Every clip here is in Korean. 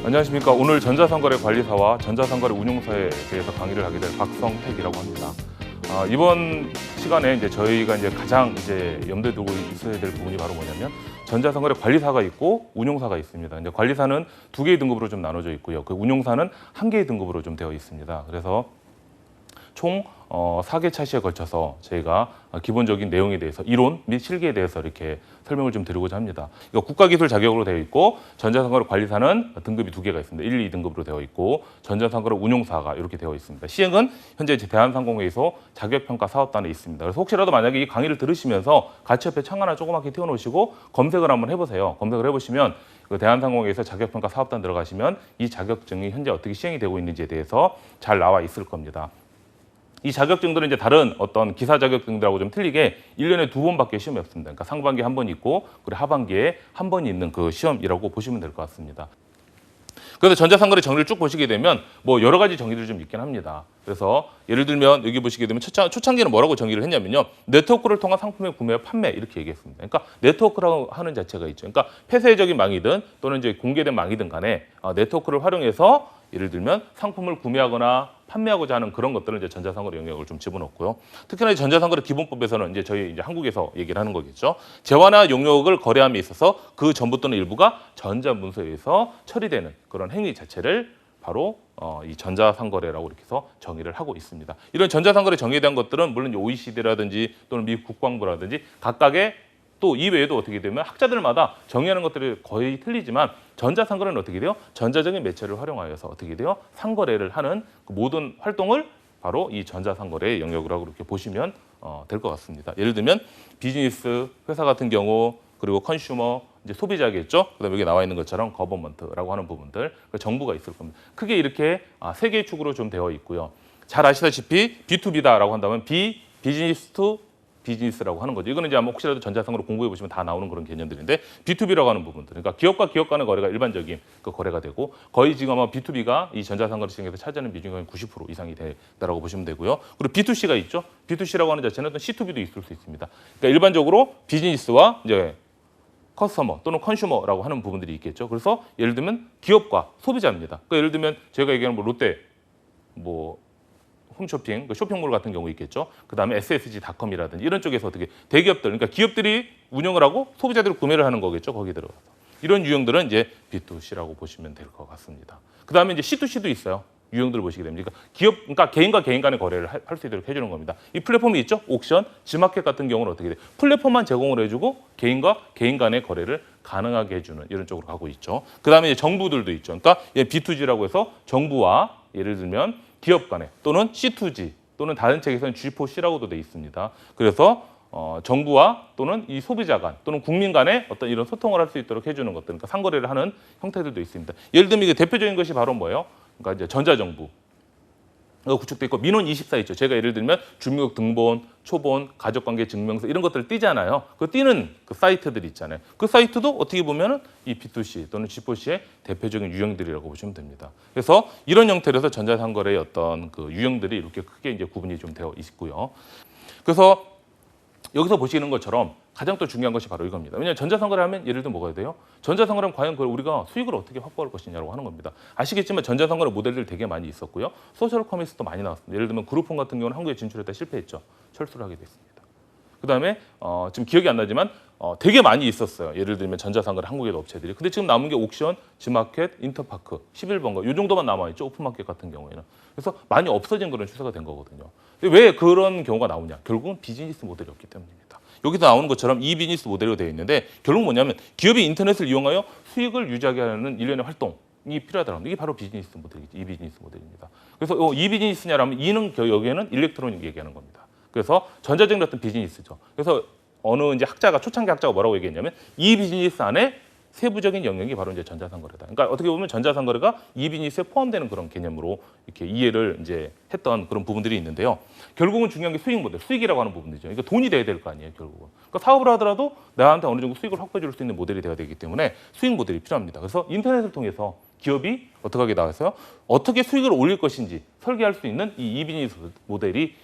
안녕하십니까. 오늘 전자상거래 관리사와 전자상거래 운용사에 대해서 강의를 하게 될 박성택이라고 합니다. 이번 시간에 이제 저희가 가장 염두에 두고 있어야 될 부분이 바로 뭐냐면 전자상거래 관리사가 있고 운용사가 있습니다. 이제 관리사는 2개의 등급으로 좀 나눠져 있고요. 그 운용사는 1개의 등급으로 좀 되어 있습니다. 그래서 총 4개 차시에 걸쳐서 저희가 기본적인 내용에 대해서 이론 및 실기에 대해서 이렇게 설명을 좀 드리고자 합니다. 이거 국가기술 자격으로 되어 있고 전자상거래 관리사는 등급이 2개가 있습니다. 1, 2등급으로 되어 있고 전자상거래 운용사가 이렇게 되어 있습니다. 시행은 현재 대한상공회의소 자격평가 사업단에 있습니다. 그래서 혹시라도 만약에 이 강의를 들으시면서 같이 옆에 창 하나 조그맣게 띄워놓으시고 검색을 한번 해보세요. 검색을 해보시면 그 대한상공회의소 자격평가 사업단 들어가시면 이 자격증이 현재 어떻게 시행이 되고 있는지에 대해서 잘 나와 있을 겁니다. 이 자격증들은 이제 다른 어떤 기사 자격증들하고 좀 틀리게 1년에 2번밖에 시험이 없습니다. 그러니까 상반기에 한 번 있고 그리고 하반기에 한 번 있는 그 시험이라고 보시면 될 것 같습니다. 그래서 전자상거래 정의를 쭉 보시게 되면 뭐 여러 가지 정의들이 좀 있긴 합니다. 그래서 예를 들면 여기 보시게 되면 초창기는 뭐라고 정의를 했냐면요. 네트워크를 통한 상품의 구매와 판매 이렇게 얘기했습니다. 그러니까 네트워크라고 하는 자체가 있죠. 그러니까 폐쇄적인 망이든 또는 이제 공개된 망이든 간에 네트워크를 활용해서 예를 들면 상품을 구매하거나 판매하고자 하는 그런 것들을 이제 전자상거래 영역을 좀 집어넣고요. 특히나 전자상거래 기본법에서는 이제 저희 한국에서 얘기를 하는 거겠죠. 재화나 용역을 거래함에 있어서 그 전부 또는 일부가 전자문서에 의해서 처리되는 그런 행위 자체를 바로 이 전자상거래라고 이렇게 해서 정의를 하고 있습니다. 이런 전자상거래 정의에 대한 것들은 물론 OECD라든지 또는 미국 국방부라든지 각각의 또 이외에도 어떻게 되면 학자들마다 정의하는 것들이 거의 틀리지만 전자상거래는 어떻게 돼요? 전자적인 매체를 활용하여서 어떻게 돼요? 상거래를 하는 그 모든 활동을 바로 이 전자상거래의 영역이라고 이렇게 보시면 될 것 같습니다. 예를 들면 비즈니스, 회사 같은 경우 그리고 컨슈머, 이제 소비자겠죠. 그다음에 여기 나와 있는 것처럼 거버먼트라고 하는 부분들, 정부가 있을 겁니다. 크게 이렇게 3개의 축으로 좀 되어 있고요. 잘 아시다시피 B2B다라고 한다면 비즈니스 투 비즈니스라고 하는 거죠. 이거는 이제 아마 혹시라도 전자상으로 공부해 보시면 다 나오는 그런 개념들인데 B2B라고 하는 부분들. 그러니까 기업과 기업 간의 거래가 일반적인 그 거래가 되고 거의 지금 아마 B2B가 이 전자상거래 시장에서 차지하는 비중이 90% 이상이 된다라고 보시면 되고요. 그리고 B2C가 있죠. B2C라고 하는 자체는 또 C2B도 있을 수 있습니다. 그러니까 일반적으로 비즈니스와 이제 커스터머 또는 컨슈머라고 하는 부분들이 있겠죠. 그래서 예를 들면 기업과 소비자입니다. 그러니까 예를 들면 제가 얘기하는 뭐 롯데 홈쇼핑, 쇼핑몰 같은 경우 있겠죠. 그다음에 SSG닷컴이라든지 이런 쪽에서 어떻게 대기업들, 그러니까 기업들이 운영을 하고 소비자들이 구매를 하는 거겠죠. 거기 들어가서. 이런 유형들은 이제 B2C라고 보시면 될 것 같습니다. 그다음에 이제 C2C도 있어요. 유형들을 보시게 됩니다. 그러니까 개인과 개인 간의 거래를 할 수 있도록 해주는 겁니다. 이 플랫폼이 있죠. 옥션, 지마켓 같은 경우는 어떻게 돼요? 플랫폼만 제공을 해주고 개인과 개인 간의 거래를 가능하게 해주는 이런 쪽으로 가고 있죠. 그다음에 이제 정부들도 있죠. 그러니까 B2G라고 해서 정부와 예를 들면 기업 간에 또는 C2G 또는 다른 책에서는 G4C라고도 돼 있습니다. 그래서 정부와 또는 이 소비자 간 또는 국민 간의 어떤 이런 소통을 할 수 있도록 해주는 것들, 그러니까 상거래를 하는 형태들도 있습니다. 예를 들면 이게 대표적인 것이 바로 뭐예요? 그러니까 이제 전자정부. 구축돼 있고 민원24 있죠. 제가 예를 들면 주민등록 등본, 초본, 가족관계 증명서 이런 것들을 띄잖아요. 그 띄는 그 사이트들이 있잖아요. 그 사이트도 어떻게 보면은 이 B2C 또는 G4C의 대표적인 유형들이라고 보시면 됩니다. 그래서 이런 형태로 해서 전자상거래의 어떤 그 유형들이 이렇게 크게 이제 구분이 좀 되어 있고요. 그래서 여기서 보시는 것처럼 가장 또 중요한 것이 바로 이겁니다. 왜냐하면 전자상거래 하면 예를 들면 뭐가 돼요? 전자상거래는 과연 우리가 수익을 어떻게 확보할 것이냐고 하는 겁니다. 아시겠지만 전자상거래 모델들 되게 많이 있었고요. 소셜 커머스도 많이 나왔습니다. 예를 들면 그룹폰 같은 경우는 한국에 진출했다 실패했죠. 철수를 하게 됐습니다. 그다음에 지금 기억이 안 나지만 되게 많이 있었어요. 예를 들면 전자상거래 한국에도 업체들이. 근데 지금 남은 게 옥션, 지마켓, 인터파크, 11번가 이 정도만 남아있죠. 오픈마켓 같은 경우에는. 그래서 많이 없어진 그런 추세가 된 거거든요. 왜 그런 경우가 나오냐? 결국은 비즈니스 모델이 없기 때문입니다. 여기서 나오는 것처럼 이 비즈니스 모델로 되어 있는데 결국 뭐냐면 기업이 인터넷을 이용하여 수익을 유지하게 하는 일련의 활동이 필요하다는 이게 바로 비즈니스 모델이죠. 이 비즈니스 모델입니다. 그래서 이 비즈니스냐라면 이는 여기에는 일렉트로닉 얘기하는 겁니다. 그래서 전자적인 어떤 비즈니스죠. 그래서 어느 이제 초창기 학자가 뭐라고 얘기했냐면 이 비즈니스 안에 세부적인 영역이 바로 이제 전자상거래다. 그러니까 어떻게 보면 전자상거래가 이 비즈니스에 포함되는 그런 개념으로 이렇게 이해를 이제 했던 그런 부분들이 있는데요. 결국은 중요한 게 수익 모델, 수익이라고 하는 부분이죠. 그러니까 돈이 돼야 될 거 아니에요, 결국은. 그러니까 사업을 하더라도 나한테 어느 정도 수익을 확보해 줄 수 있는 모델이 돼야 되기 때문에 수익 모델이 필요합니다. 그래서 인터넷을 통해서 기업이 어떻게 하게 나와서요? 어떻게 수익을 올릴 것인지 설계할 수 있는 이 비즈니스 모델이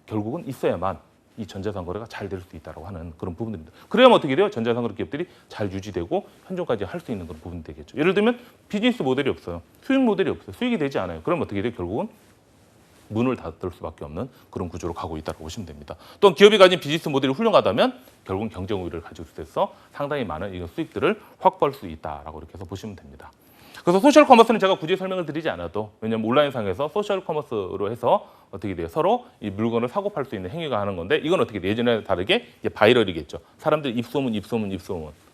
결국은 있어야만 이 전자상거래가 잘 될 수 있다고 하는 그런 부분들입니다. 그래야만 어떻게 돼요? 전자상거래 기업들이 잘 유지되고 현존까지 할 수 있는 그런 부분이 되겠죠. 예를 들면 비즈니스 모델이 없어요. 수익 모델이 없어요. 수익이 되지 않아요. 그럼 어떻게 돼요? 결국은 문을 닫을 수밖에 없는 그런 구조로 가고 있다고 보시면 됩니다. 또한 기업이 가진 비즈니스 모델이 훌륭하다면 결국은 경쟁 우위를 가지고 있어서 상당히 많은 이런 수익들을 확보할 수 있다라고 이렇게 해서 보시면 됩니다. 그래서 소셜 커머스는 제가 굳이 설명을 드리지 않아도, 왜냐하면 온라인상에서 소셜 커머스로 해서 어떻게 돼요? 서로 이 물건을 사고 팔 수 있는 행위가 하는 건데, 이건 어떻게 돼요? 예전에 다르게 이제 바이럴이겠죠. 사람들 입소문.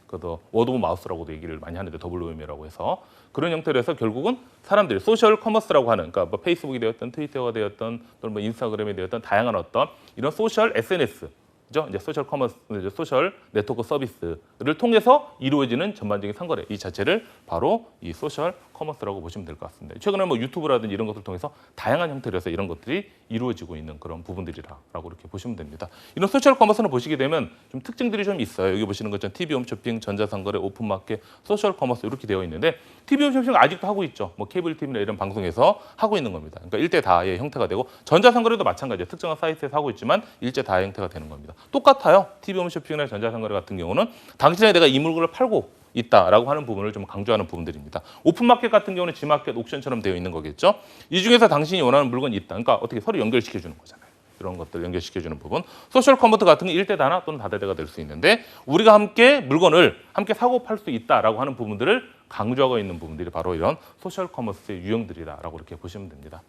그래서 워드 오브 마우스라고도 얘기를 많이 하는데, WM이라고 해서 그런 형태로 해서 결국은 사람들이 소셜 커머스라고 하는, 그러니까 뭐 페이스북이 되었던 트위터가 되었던 또는 뭐 인스타그램이 되었던 다양한 어떤 이런 소셜 SNS, 죠? 이제 소셜 커머스, 이제 소셜 네트워크 서비스를 통해서 이루어지는 전반적인 상거래, 이 자체를 바로 이 소셜 커머스라고 보시면 될 것 같습니다. 최근에 뭐 유튜브라든지 이런 것을 통해서 다양한 형태로 해서 이런 것들이 이루어지고 있는 그런 부분들이라고 이렇게 보시면 됩니다. 이런 소셜 커머스는 보시게 되면 좀 특징들이 좀 있어요. 여기 보시는 것처럼 TV 홈쇼핑, 전자상거래, 오픈마켓, 소셜 커머스 이렇게 되어 있는데, TV 홈쇼핑은 아직도 하고 있죠. 뭐 케이블 TV나 이런 방송에서 하고 있는 겁니다. 그러니까 일대 다의 형태가 되고, 전자상거래도 마찬가지예요. 특정한 사이트에서 하고 있지만 일대 다의 형태가 되는 겁니다. 똑같아요. TV 홈쇼핑이나 전자상거래 같은 경우는 당신에 내가 이 물건을 팔고 있다라고 하는 부분을 좀 강조하는 부분들입니다. 오픈마켓 같은 경우는 지마켓, 옥션처럼 되어 있는 거겠죠. 이 중에서 당신이 원하는 물건이 있다. 그러니까 어떻게 서로 연결시켜 주는 거잖아요. 이런 것들 연결시켜 주는 부분. 소셜 커머스 같은 게 일대 다나 또는 다대대가 될 수 있는데, 우리가 함께 물건을 함께 사고 팔 수 있다라고 하는 부분들을 강조하고 있는 부분들이 바로 이런 소셜 커머스의 유형들이다라고 이렇게 보시면 됩니다.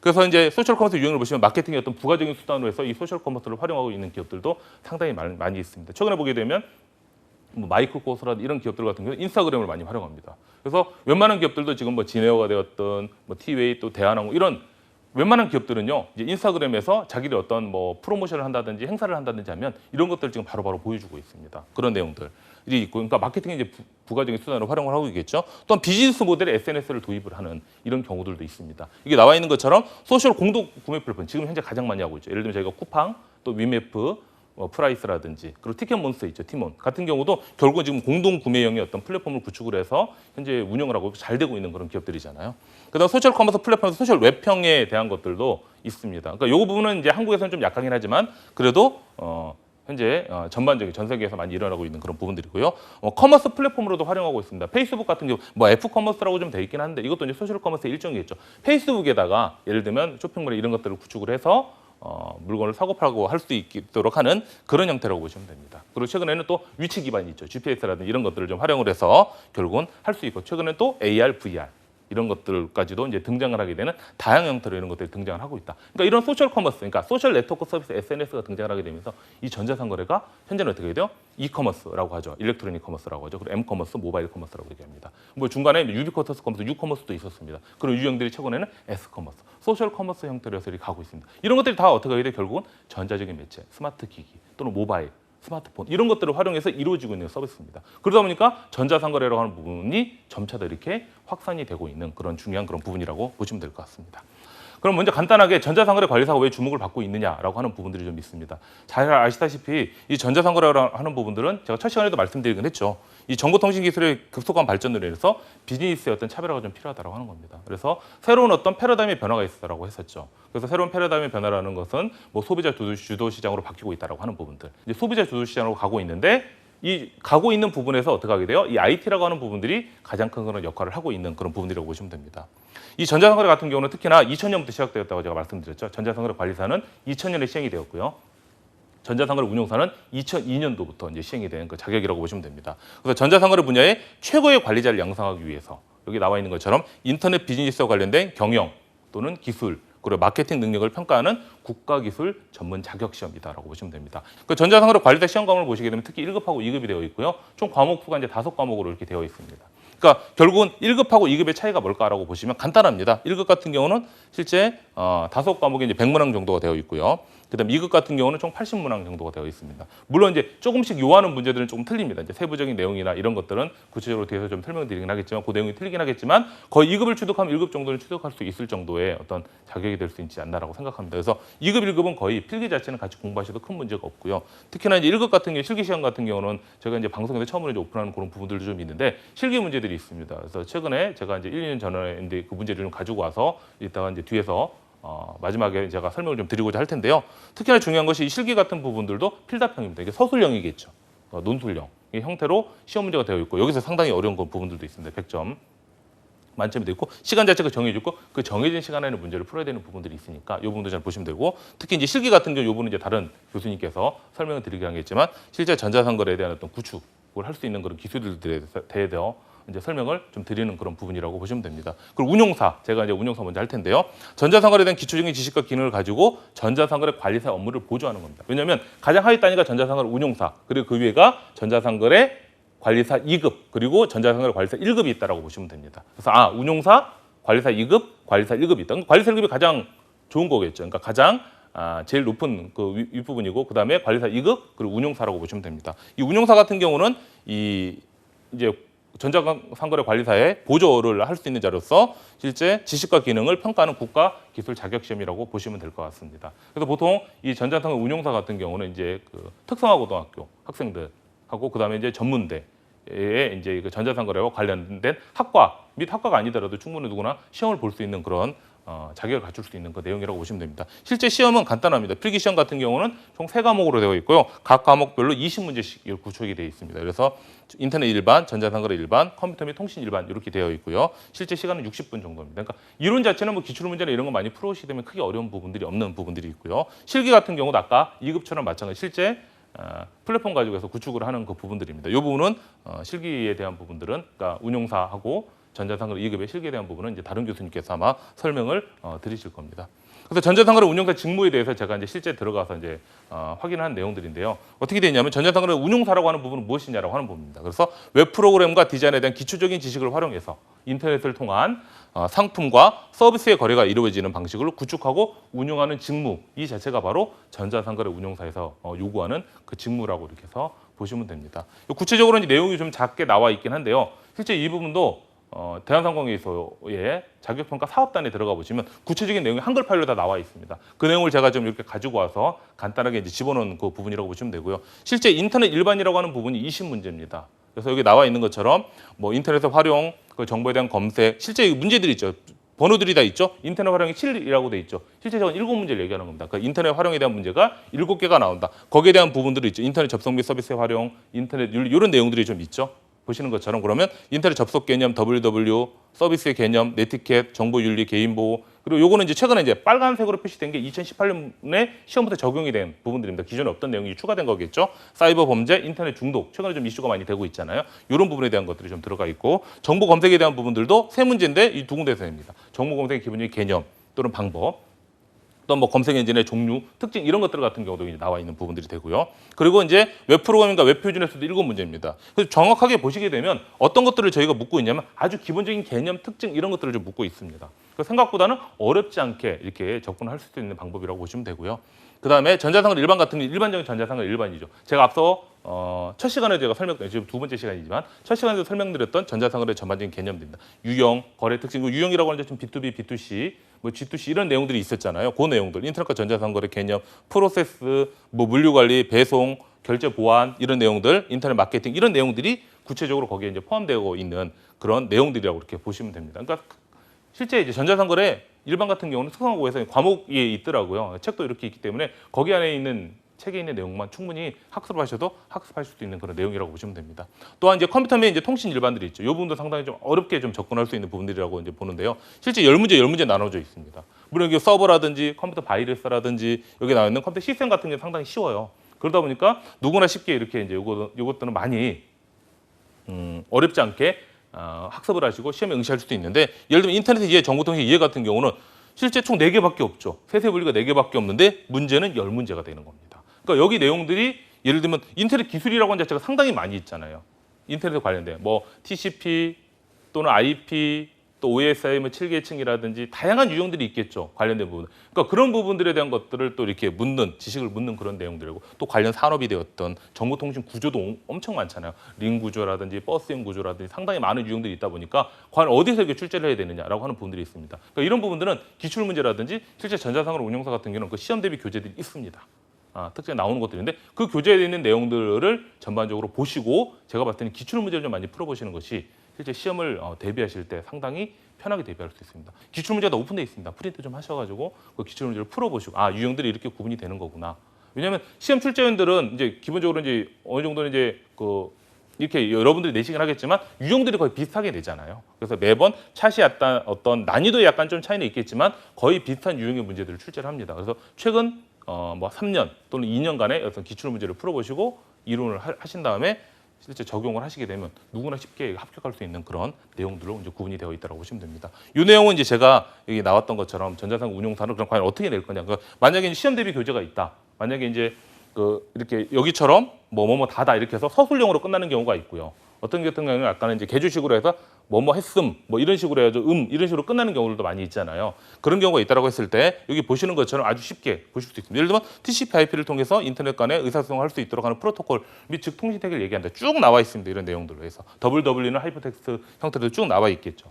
그래서 이제 소셜 커머스 유형을 보시면 마케팅의 어떤 부가적인 수단으로 해서 이 소셜 커머스를 활용하고 있는 기업들도 상당히 많이 있습니다. 최근에 보게 되면 뭐 마이크로코스라든지 이런 기업들 같은 경우는 인스타그램을 많이 활용합니다. 그래서 웬만한 기업들도 지금 뭐 진에어가 되었던 뭐 티웨이, 또 대한항공 이런 웬만한 기업들은요, 이제 인스타그램에서 자기들 어떤 뭐 프로모션을 한다든지 행사를 한다든지 하면 이런 것들을 지금 바로바로 보여주고 있습니다. 그런 내용들이 있고, 그러니까 마케팅의 이제 부가적인 수단으로 활용을 하고 있겠죠. 또한 비즈니스 모델에 SNS를 도입을 하는 이런 경우들도 있습니다. 이게 나와 있는 것처럼 소셜 공동 구매 플랫폼, 지금 현재 가장 많이 하고 있죠. 예를 들면 저희가 쿠팡, 또 위메프, 프라이스라든지, 그리고 티켓몬스터 있죠, 티몬 같은 경우도 결국은 지금 공동 구매형의 어떤 플랫폼을 구축을 해서 현재 운영을 하고 잘 되고 있는 그런 기업들이잖아요. 그다음 소셜 커머스 플랫폼에서 소셜 웹형에 대한 것들도 있습니다. 그러니까 이 부분은 이제 한국에서는 좀 약하긴 하지만 그래도 현재 전반적인 전 세계에서 많이 일어나고 있는 그런 부분들이고요. 커머스 플랫폼으로도 활용하고 있습니다. 페이스북 같은 경우 뭐 F 커머스라고 좀 돼 있긴 한데, 이것도 이제 소셜 커머스의 일종이겠죠. 페이스북에다가 예를 들면 쇼핑몰 이런 것들을 구축을 해서 물건을 사고 팔고 할 수 있도록 하는 그런 형태라고 보시면 됩니다. 그리고 최근에는 또 위치 기반이 있죠. GPS라든지 이런 것들을 좀 활용을 해서 결국은 할 수 있고, 최근에는 또 AR, VR 이런 것들까지도 이제 등장을 하게 되는 다양한 형태로 이런 것들이 등장을 하고 있다. 그러니까 이런 소셜 커머스, 그러니까 소셜 네트워크 서비스 SNS가 등장을 하게 되면서 이 전자상거래가 현재는 어떻게 돼요? 이커머스라고 하죠. 일렉트로닉 커머스라고 하죠. 그리고 M커머스, 모바일 커머스라고 얘기합니다. 뭐 중간에 유비쿼터스 커머스, 유커머스도 있었습니다. 그리고 유형들이 최근에는 S커머스, 소셜 커머스 형태로 해서 가고 있습니다. 이런 것들이 다 어떻게 하게 돼? 결국은 전자적인 매체, 스마트 기기 또는 모바일, 스마트폰 이런 것들을 활용해서 이루어지고 있는 서비스입니다. 그러다 보니까 전자상거래라고 하는 부분이 점차 더 이렇게 확산이 되고 있는 그런 중요한 그런 부분이라고 보시면 될 것 같습니다. 그럼 먼저 간단하게 전자상거래 관리사가 왜 주목을 받고 있느냐라고 하는 부분들이 좀 있습니다. 잘 아시다시피 이 전자상거래라고 하는 부분들은 제가 첫 시간에도 말씀드리긴 했죠. 이 정보통신 기술의 급속한 발전으로 인해서 비즈니스의 어떤 차별화가 좀 필요하다고 하는 겁니다. 그래서 새로운 어떤 패러다임의 변화가 있었다고 했었죠. 그래서 새로운 패러다임의 변화라는 것은 뭐 소비자 주도 시장으로 바뀌고 있다고 하는 부분들. 이제 소비자 주도 시장으로 가고 있는데, 이 가고 있는 부분에서 어떻게 하게 돼요? 이 IT라고 하는 부분들이 가장 큰 그런 역할을 하고 있는 그런 부분이라고 보시면 됩니다. 이 전자상거래 같은 경우는 특히나 2000년부터 시작되었다고 제가 말씀드렸죠. 전자상거래 관리사는 2000년에 시행이 되었고요. 전자상거래 운용사는 2002년도부터 이제 시행이 된 그 자격이라고 보시면 됩니다. 그래서 전자상거래 분야의 최고의 관리자를 양성하기 위해서 여기 나와 있는 것처럼 인터넷 비즈니스와 관련된 경영 또는 기술, 그리고 마케팅 능력을 평가하는 국가기술 전문 자격시험이다라고 보시면 됩니다. 그 전자상거래 관리사 시험 과목을 보시게 되면 특히 1급하고 2급이 되어 있고요. 총 과목 수가 이제 5과목으로 이렇게 되어 있습니다. 그러니까 결국은 1급하고 2급의 차이가 뭘까라고 보시면 간단합니다. 1급 같은 경우는 실제 5과목에 이제 100문항 정도가 되어 있고요. 그다음 2급 같은 경우는 총 80문항 정도가 되어 있습니다. 물론 이제 조금씩 요하는 문제들은 조금 틀립니다. 이제 세부적인 내용이나 이런 것들은 구체적으로 뒤에서 좀 설명드리긴 하겠지만, 그 내용이 틀리긴 하겠지만 거의 2급을 취득하면 1급 정도는 취득할 수 있을 정도의 어떤 자격이 될 수 있지 않나라고 생각합니다. 그래서 2급, 1급은 거의 필기 자체는 같이 공부하셔도 큰 문제가 없고요. 특히나 이제 1급 같은 경우 실기 시험 같은 경우는 제가 이제 방송에서 처음으로 이제 오픈하는 그런 부분들도 좀 있는데 실기 문제들이 있습니다. 그래서 최근에 제가 이제 1년 전에 그 문제를 좀 가지고 와서 이따가 이제 뒤에서 마지막에 제가 설명을 좀 드리고자 할 텐데요. 특히나 중요한 것이 이 실기 같은 부분들도 필답형입니다. 이게 서술형이겠죠. 논술형 이 형태로 시험 문제가 되어 있고 여기서 상당히 어려운 부분들도 있습니다. 100점 만점이 되어 있고 시간 자체가 정해져 있고 그 정해진 시간에는 문제를 풀어야 되는 부분들이 있으니까 이 부분도 잘 보시면 되고 특히 이제 실기 같은 경우 이 부분은 이제 다른 교수님께서 설명을 드리긴 하겠지만 실제 전자상거래에 대한 어떤 구축을 할 수 있는 그런 기술들에 대해서 이제 설명을 좀 드리는 그런 부분이라고 보시면 됩니다. 그리고 운용사, 제가 이제 운용사 먼저 할 텐데요. 전자상거래에 대한 기초적인 지식과 기능을 가지고 전자상거래 관리사의 업무를 보조하는 겁니다. 왜냐하면 가장 하위 단위가 전자상거래 운용사, 그리고 그 위에가 전자상거래 관리사 2급, 그리고 전자상거래 관리사 1급이 있다고 보시면 됩니다. 그래서 운용사, 관리사 2급, 관리사 1급이 있다. 관리사 1급이 가장 좋은 거겠죠. 그러니까 가장 제일 높은 그 윗부분이고 그다음에 관리사 2급, 그리고 운용사라고 보시면 됩니다. 이 운용사 같은 경우는 이제 전자상거래 관리사의 보조를 할 수 있는 자로서 실제 지식과 기능을 평가하는 국가 기술 자격 시험이라고 보시면 될 것 같습니다. 그래서 보통 이 전자상거래 운용사 같은 경우는 이제 그 특성화고등학교 학생들하고 그다음에 이제 전문대에 이제 그 전자상거래와 관련된 학과 및 학과가 아니더라도 충분히 누구나 시험을 볼 수 있는 그런 자격을 갖출 수 있는 그 내용이라고 보시면 됩니다. 실제 시험은 간단합니다. 필기시험 같은 경우는 총 3과목으로 되어 있고요. 각 과목별로 20문제씩 구축이 되어 있습니다. 그래서 인터넷 일반, 전자상거래 일반, 컴퓨터 및 통신 일반 이렇게 되어 있고요. 실제 시간은 60분 정도입니다. 그러니까 이론 자체는 뭐 기출 문제나 이런 거 많이 풀어오시게 되면 크게 어려운 부분들이 없는 부분들이 있고요. 실기 같은 경우도 아까 2급처럼 마찬가지 실제 플랫폼 가지고 해서 구축을 하는 그 부분들입니다. 이 부분은 실기에 대한 부분들은 그러니까 운용사하고 전자상거래 2급의 실기에 대한 부분은 이제 다른 교수님께서 아마 설명을 드리실 겁니다. 그래서 전자상거래 운용사 직무에 대해서 제가 이제 실제 들어가서 이제 확인한 내용들인데요. 어떻게 되냐면 전자상거래 운용사라고 하는 부분은 무엇이냐라고 하는 부분입니다. 그래서 웹 프로그램과 디자인에 대한 기초적인 지식을 활용해서 인터넷을 통한 상품과 서비스의 거래가 이루어지는 방식을 구축하고 운영하는 직무 이 자체가 바로 전자상거래 운용사에서 요구하는 그 직무라고 이렇게 해서 보시면 됩니다. 구체적으로 이제 내용이 좀 작게 나와 있긴 한데요. 실제 이 부분도 대한상공회의소의 자격평가 사업단에 들어가 보시면 구체적인 내용이 한글 파일로 다 나와 있습니다. 그 내용을 제가 좀 이렇게 가지고 와서 간단하게 이제 집어넣은 그 부분이라고 보시면 되고요. 실제 인터넷 일반이라고 하는 부분이 20문제입니다. 그래서 여기 나와 있는 것처럼 뭐 인터넷 활용, 그 정보에 대한 검색, 실제 문제들이 있죠. 번호들이 다 있죠. 인터넷 활용이 7이라고 돼 있죠. 실제 저건 7문제를 얘기하는 겁니다. 그 인터넷 활용에 대한 문제가 7개가 나온다. 거기에 대한 부분들이 있죠. 인터넷 접속 및 서비스 활용, 인터넷 윤리 이런 내용들이 좀 있죠. 보시는 것처럼 그러면 인터넷 접속 개념, WW, 서비스의 개념, 네티켓, 정보 윤리, 개인 보호 그리고 요거는 이제 최근에 이제 빨간색으로 표시된 게 2018년에 시험부터 적용이 된 부분들입니다. 기존에 없던 내용이 추가된 거겠죠. 사이버 범죄, 인터넷 중독 최근에 좀 이슈가 많이 되고 있잖아요. 이런 부분에 대한 것들이 좀 들어가 있고 정보 검색에 대한 부분들도 3문제인데 이 2군데에서 됩니다. 정보 검색의 기본적인 개념 또는 방법. 또 뭐 검색 엔진의 종류, 특징 이런 것들 같은 경우도 이제 나와 있는 부분들이 되고요. 그리고 이제 웹 프로그램과 웹 표준에서도 7문제입니다. 그래서 정확하게 보시게 되면 어떤 것들을 저희가 묻고 있냐면 아주 기본적인 개념, 특징 이런 것들을 좀 묻고 있습니다. 생각보다는 어렵지 않게 이렇게 접근할 수 있는 방법이라고 보시면 되고요. 그다음에 전자상거래 일반 같은 게 일반적인 전자상거래 일반이죠. 제가 앞서 첫 시간에 제가 지금 2번째 시간이지만 첫 시간에도 설명드렸던 전자상거래 전반적인 개념입니다. 유형, 거래 특징, 유형이라고 하는 게 좀 B2B, B2C, 뭐 G2C 이런 내용들이 있었잖아요. 그 내용들, 인터넷과 전자상거래 개념, 프로세스, 뭐 물류관리, 배송, 결제 보안 이런 내용들, 인터넷 마케팅 이런 내용들이 구체적으로 거기에 이제 포함되어 있는 그런 내용들이라고 이렇게 보시면 됩니다. 그러니까 실제 이제 전자상거래 일반 같은 경우는 특성화고에서 과목에 있더라고요. 책도 이렇게 있기 때문에 거기 안에 있는 책에 있는 내용만 충분히 학습하셔도 학습하실 수 있는 그런 내용이라고 보시면 됩니다. 또한 이제 컴퓨터 및 이제 통신 일반들이 있죠. 이 부분도 상당히 좀 어렵게 좀 접근할 수 있는 부분들이라고 이제 보는데요. 실제 10문제 나눠져 있습니다. 물론 이게 서버라든지 컴퓨터 바이러스라든지 여기 나와 있는 컴퓨터 시스템 같은 게 상당히 쉬워요. 그러다 보니까 누구나 쉽게 이렇게 이제 요것들은 많이 어렵지 않게 학습을 하시고 시험에 응시할 수도 있는데 예를 들면 인터넷 이해, 정보통신 이해 같은 경우는 실제 총 4개밖에 없죠. 세세 분리가 4개밖에 없는데 문제는 10문제가 되는 겁니다. 그러니까 여기 내용들이 예를 들면 인터넷 기술이라고 하는 자체가 상당히 많이 있잖아요. 인터넷에 관련된 뭐 TCP 또는 IP 또 OSI 뭐 7계층이라든지 다양한 유형들이 있겠죠. 관련된 부분. 그러니까 그런 부분들에 대한 것들을 또 이렇게 지식을 묻는 그런 내용들이고 또 관련 산업이 되었던 정보통신 구조도 엄청 많잖아요. 링 구조라든지 버스형 구조라든지 상당히 많은 유형들이 있다 보니까 과연 어디서 이렇게 출제를 해야 되느냐라고 하는 부분들이 있습니다. 그러니까 이런 부분들은 기출 문제라든지 실제 전자상거래 운용사 같은 경우는 그 시험 대비 교재들이 있습니다. 특징에 나오는 것들인데 그 교재에 있는 내용들을 전반적으로 보시고 제가 봤을 때는 기출 문제를 좀 많이 풀어보시는 것이 실제 시험을 대비하실 때 상당히 편하게 대비할 수 있습니다. 기출문제가 다 오픈되어 있습니다. 프린트 좀 하셔가지고 그 기출문제를 풀어보시고 유형들이 이렇게 구분이 되는 거구나. 왜냐하면 시험 출제원들은 이제 기본적으로 이제 어느 정도는 이제 이렇게 여러분들이 내시긴 하겠지만 유형들이 거의 비슷하게 내잖아요. 그래서 매번 차시 어떤 난이도에 약간 좀 차이는 있겠지만 거의 비슷한 유형의 문제들을 출제를 합니다. 그래서 최근 뭐 3년 또는 2년간의 어떤 기출 문제를 풀어보시고 이론을 하신 다음에 실제 적용을 하시게 되면 누구나 쉽게 합격할 수 있는 그런 내용들로 이제 구분이 되어 있다고 보시면 됩니다. 이 내용은 이제 제가 여기 나왔던 것처럼 전자상 운용사는 그럼 과연 어떻게 낼 거냐. 그러니까 만약에 시험 대비 교재가 있다. 만약에 이제 이렇게 여기처럼 다다 이렇게 해서 서술형으로 끝나는 경우가 있고요. 어떤 같은 경우는 약간은 이제 개주식으로 해서 했음 이런 식으로 해서 이런 식으로 끝나는 경우들도 많이 있잖아요. 그런 경우가 있다라고 했을 때 여기 보시는 것처럼 아주 쉽게 보실 수 있습니다. 예를 들면 TCP/IP를 통해서 인터넷 간에 의사소통할 수 있도록 하는 프로토콜 및 즉 통신 태그를 얘기한다. 쭉 나와 있습니다. 이런 내용들로 해서 WW는 하이퍼텍스트 형태로 쭉 나와 있겠죠.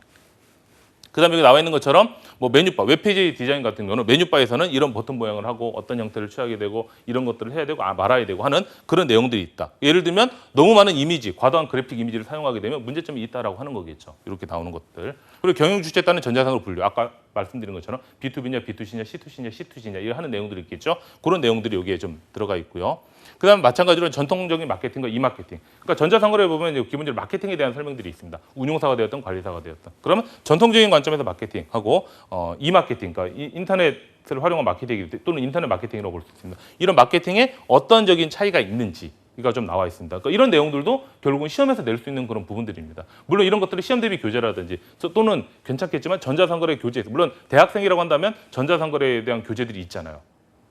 그다음에 여기 나와 있는 것처럼 메뉴바, 웹페이지 디자인 같은 경우는 메뉴바에서는 이런 버튼 모양을 하고 어떤 형태를 취하게 되고 이런 것들을 해야 되고 말아야 되고 하는 그런 내용들이 있다. 예를 들면 너무 많은 이미지, 과도한 그래픽 이미지를 사용하게 되면 문제점이 있다라고 하는 거겠죠. 이렇게 나오는 것들. 그리고 경영 주체에 따른 전자상으로 분류. 아까 말씀드린 것처럼 B2B냐, B2C냐, C2C냐, C2C냐 이런 하는 내용들이 있겠죠. 그런 내용들이 여기에 좀 들어가 있고요. 그다음 마찬가지로 전통적인 마케팅과 이마케팅. 그러니까 전자상거래에 보면 기본적으로 마케팅에 대한 설명들이 있습니다. 운용사가 되었든 관리사가 되었든. 그러면 전통적인 관점에서 마케팅하고 이마케팅, 그러니까 인터넷을 활용한 마케팅 또는 인터넷 마케팅이라고 볼 수 있습니다. 이런 마케팅에 어떤적인 차이가 있는지가 좀 나와 있습니다. 그러니까 이런 내용들도 결국은 시험에서 낼 수 있는 그런 부분들입니다. 물론 이런 것들이 시험 대비 교재라든지 또는 괜찮겠지만 전자상거래 교재, 물론 대학생이라고 한다면 전자상거래에 대한 교재들이 있잖아요.